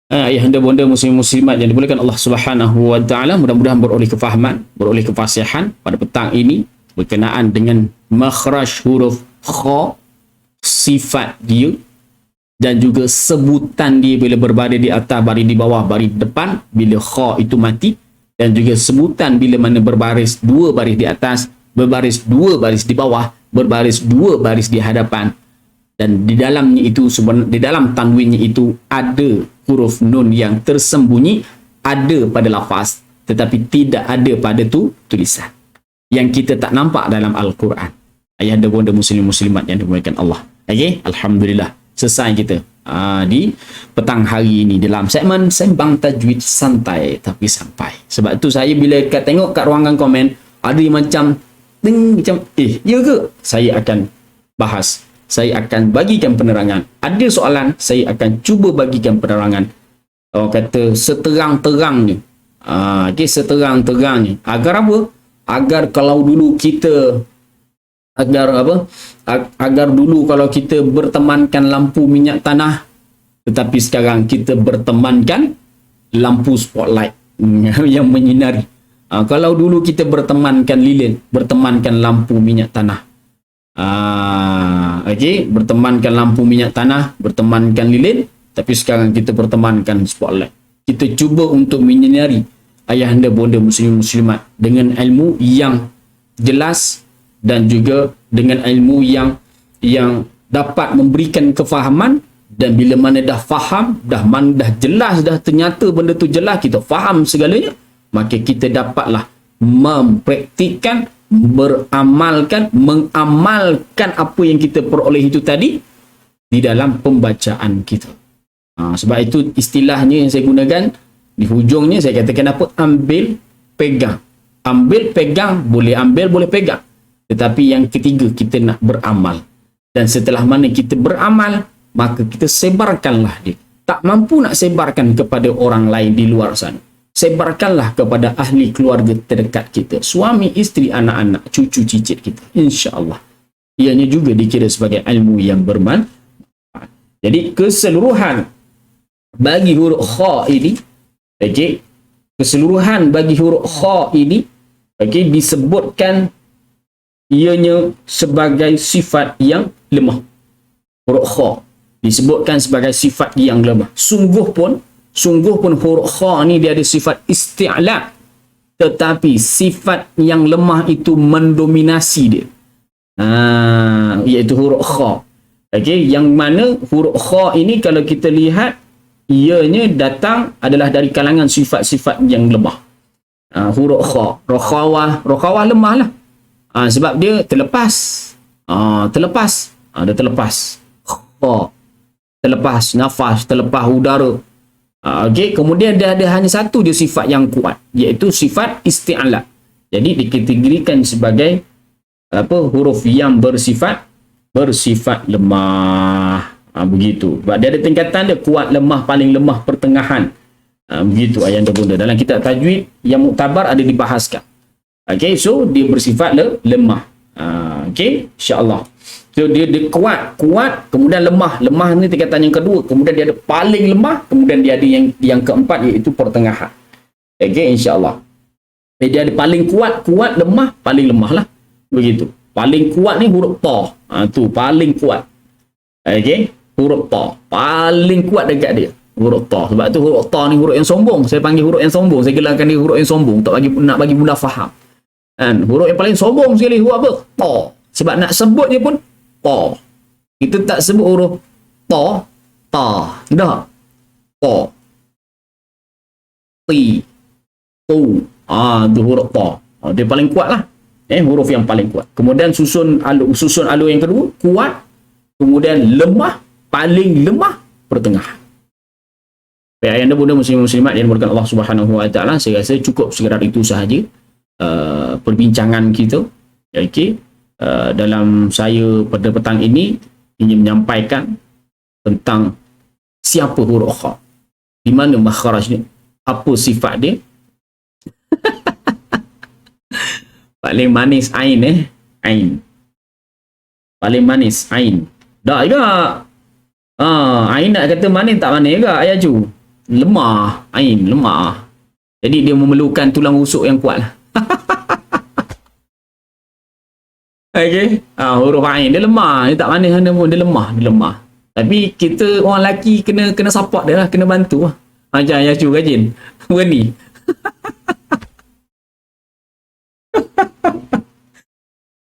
ayah anda bunda muslimat yang dimuliakan Allah Subhanahu wa taala, mudah-mudahan beroleh kefahaman, beroleh kefasihan pada petang ini berkenaan dengan makhraj huruf kha, sifat dia dan juga sebutan dia bila berbaris di atas, baris di bawah, baris depan bila kha itu mati, dan juga sebutan bila mana berbaris 2 baris di atas, berbaris 2 baris di bawah, berbaris 2 baris di hadapan. Dan di dalamnya itu, di dalam tanwinnya itu ada huruf nun yang tersembunyi, ada pada lafaz tetapi tidak ada pada tulisan, yang kita tak nampak dalam Al-Quran. Ayah anda bunda muslimat yang dimuliakan Allah. Okey, alhamdulillah selesai kita di petang hari ini dalam segmen Sembang Tajwid Santai Tapi Sampai. Sebab tu saya bila tengok kat ruangan komen ada yang macam ya ke, saya akan bahas saya akan bagikan penerangan. Ada soalan, saya akan cuba bagikan penerangan. Orang kata seterang-terangnya. Okay, seterang-terangnya. Agar apa? Agar kalau dulu kita agar dulu kalau kita bertemankan lampu minyak tanah, tetapi sekarang kita bertemankan lampu spotlight yang menyinari. Kalau dulu kita bertemankan lilin, bertemankan lampu minyak tanah. Okey, bertemankan lampu minyak tanah, bertemankan lilin, tapi sekarang kita bertemankan spotlight. Kita cuba untuk menyinari ayahanda bonda muslim-muslimat dengan ilmu yang jelas dan juga dengan ilmu yang dapat memberikan kefahaman. Dan bila mana dah faham, dah jelas, dah ternyata benda tu jelas, kita faham segalanya, maka kita dapatlah mempraktikkan, mengamalkan apa yang kita peroleh itu tadi di dalam pembacaan kita. Sebab itu istilahnya yang saya gunakan di hujungnya, saya katakan apa? Ambil, pegang. Ambil, pegang, boleh ambil, boleh pegang. Tetapi yang ketiga, kita nak beramal. Dan setelah mana kita beramal, maka kita sebarkanlah dia. Tak mampu nak sebarkan kepada orang lain di luar sana, sebarkanlah kepada ahli keluarga terdekat kita, suami, isteri, anak-anak, cucu, cicit kita. InsyaAllah ianya juga dikira sebagai ilmu yang bermanfaat. Jadi keseluruhan bagi huruf kha ini, okey, keseluruhan bagi huruf kha ini, okey, disebutkan ianya sebagai sifat yang lemah. Huruf kha disebutkan sebagai sifat yang lemah. Sungguh pun huruf kha ni dia ada sifat isti'la, tetapi sifat yang lemah itu mendominasi dia. Iaitu huruf kha. Okey, yang mana huruf kha ini kalau kita lihat, ianya datang adalah dari kalangan sifat-sifat yang lemah. Huruf kha, rokhawah lemah lah. Sebab dia terlepas. Dia terlepas. Kha, terlepas nafas, terlepas udara. Okey, kemudian dia ada hanya satu je sifat yang kuat, iaitu sifat isti'la. Jadi dikategorikan sebagai huruf yang bersifat lemah. Begitu. Sebab dia ada tingkatan dia, kuat, lemah, paling lemah, pertengahan. Begitu ayahanda bunda. Dalam kitab tajwid yang muktabar ada dibahaskan. Okey, so dia bersifat lemah. Okey, insya-Allah. So dia kuat, kemudian lemah ni tingkatan yang kedua, kemudian dia ada paling lemah, kemudian dia ada yang keempat, iaitu pertengahan. Okey, insya-Allah. Dia ada paling kuat, lemah, paling lemah lah. Begitu. Paling kuat ni huruf ta. Tu paling kuat. Okey, huruf ta paling kuat dekat dia, huruf ta. Sebab tu huruf ta ni huruf yang sombong. Saya panggil huruf yang sombong, saya gelarkan dia huruf yang sombong, nak bagi bunda faham. Huruf yang paling sombong sekali huruf apa? Ta. Sebab nak sebut dia pun ta. Kita tak sebut huruf ta. Dah. Ta. Ti. Tu. Tu huruf ta. Dia paling kuat lah. Huruf yang paling kuat. Kemudian susun alur yang kedua, kuat. Kemudian lemah, paling lemah, pertengahan. Baik, ayahanda bunda muslim-muslimat yang dimulakan Allah Subhanahu wa taala, saya rasa cukup sekadar itu sahaja perbincangan kita. Okey. Dalam saya pada petang ini ingin menyampaikan tentang siapa huruf kha, di mana makhrajnya, apa sifat dia. Paling manis ain ain. Paling manis ain. Dah juga. Ain nak kata manis tak manis juga ayah cu. Lemah, ain lemah. Jadi dia memerlukan tulang rusuk yang kuat lah. Okey, huruf ain dia lemah, dia tak manis mana pun, dia lemah. Tapi kita orang lelaki kena support dia lah, kena bantu lah. Macam ayah cu rajin. Berani.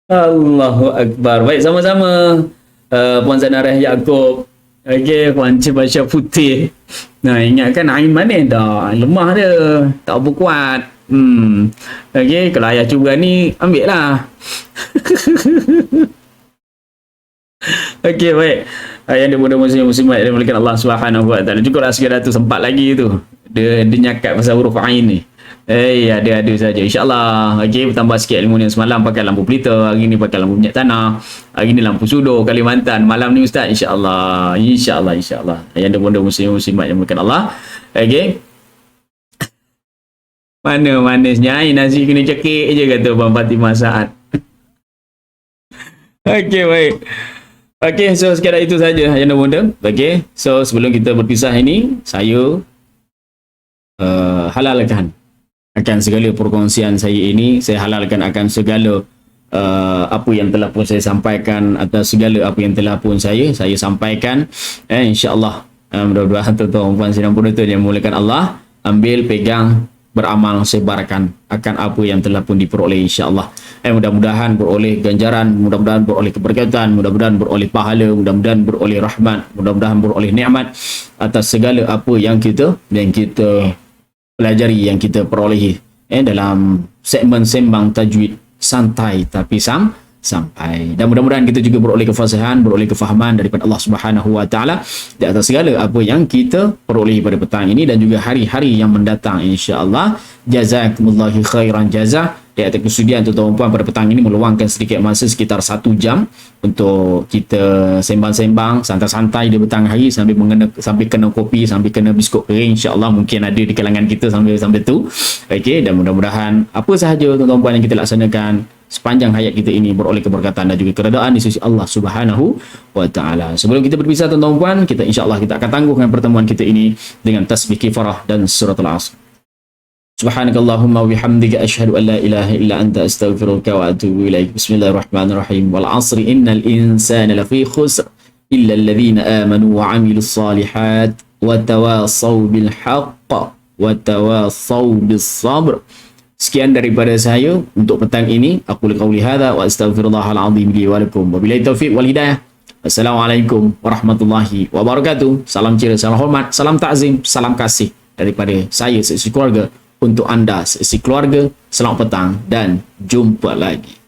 Allahu Akbar. Baik, sama-sama Puan Zanarah Yaakob. Okey, Puan Cibasya Putih. Ingatkan ain manis dah, lemah dia, tak apa kuat. Okey, kalau ayah cuba ni, ambil lah. Okey, baik. Ayah dia bunda muslim-muslimat yang dimulakan Allah Subhanahu wa taala. Cukuplah sekadar tu, sempat lagi tu. Dia nyakat pasal huruf ain ni. Ada saja. InsyaAllah. Okey, bertambah sikit ilmu ni. Semalam pakai lampu pelita, hari ni pakai lampu minyak tanah, hari ni lampu sudo Kalimantan. Malam ni Ustaz, insyaAllah. InsyaAllah. Yang ada benda muslimat yang mulakan Allah. Okey. Mana manisnya nasi kena cekik je kata Abang Fatimah Saad. Okey, baik. Okey, so sekadar itu saja yang benda. Okey, so sebelum kita berpisah ini, saya halalkan akan segala perkongsian saya ini. Saya halalkan akan segala apa yang telah pun saya sampaikan, atas segala apa yang telah pun saya sampaikan. InsyaAllah mudah-mudahan tuan-tuan dan puan sidang penonton yang memulakan Allah, ambil, pegang, beramal, sebarkan akan apa yang telah pun diperoleh insya-Allah. Mudah-mudahan beroleh ganjaran, mudah-mudahan beroleh keberkatan, mudah-mudahan beroleh pahala, mudah-mudahan beroleh rahmat, mudah-mudahan beroleh nikmat atas segala apa yang kita pelajari, yang kita perolehi dalam segmen sembang tajwid santai tapi sampai. Dan mudah-mudahan kita juga beroleh kefasihan, beroleh kefahaman daripada Allah Subhanahu wa taala di atas segala apa yang kita perolehi pada petang ini dan juga hari-hari yang mendatang insya-Allah. Jazakumullahu khairan jazaa. Di atas kesudian tuan-tuan dan puan pada petang ini meluangkan sedikit masa sekitar 1 jam untuk kita sembang-sembang santai-santai di petang hari sambil kena kopi, sambil kena biskut kering, insya-Allah. Mungkin ada di kalangan kita sambil tu. Okey, dan mudah-mudahan apa sahaja tuan-tuan dan puan yang kita laksanakan sepanjang hayat kita ini beroleh keberkatan dan juga keredaan di sisi Allah Subhanahu wa taala. Sebelum kita berpisah tuan-tuan dan puan, kita insya-Allah kita akan tangguhkan pertemuan kita ini dengan tasbih kifarah dan suratul asr. Subhanakallahumma wa bihamdika asyhadu an la ilaha illa anta astaghfiruka wa atubu ilaik. Bismillahirrahmanirrahim. Wal 'asri innal insana lafi khusr illa alladhina amanu wa 'amilus salihat wa tawassaw bil haqq wa tawassaw bis sabr. Sekian daripada saya untuk petang ini. Aku qauli hadza wa astaghfirullahal azim li wa lakum. Wabillahi taufiq wal hidayah. Assalamualaikum warahmatullahi wabarakatuh. Salam cira, salam hormat, salam takzim, salam kasih daripada saya seisi keluarga untuk anda seisi keluarga. Selamat petang dan jumpa lagi.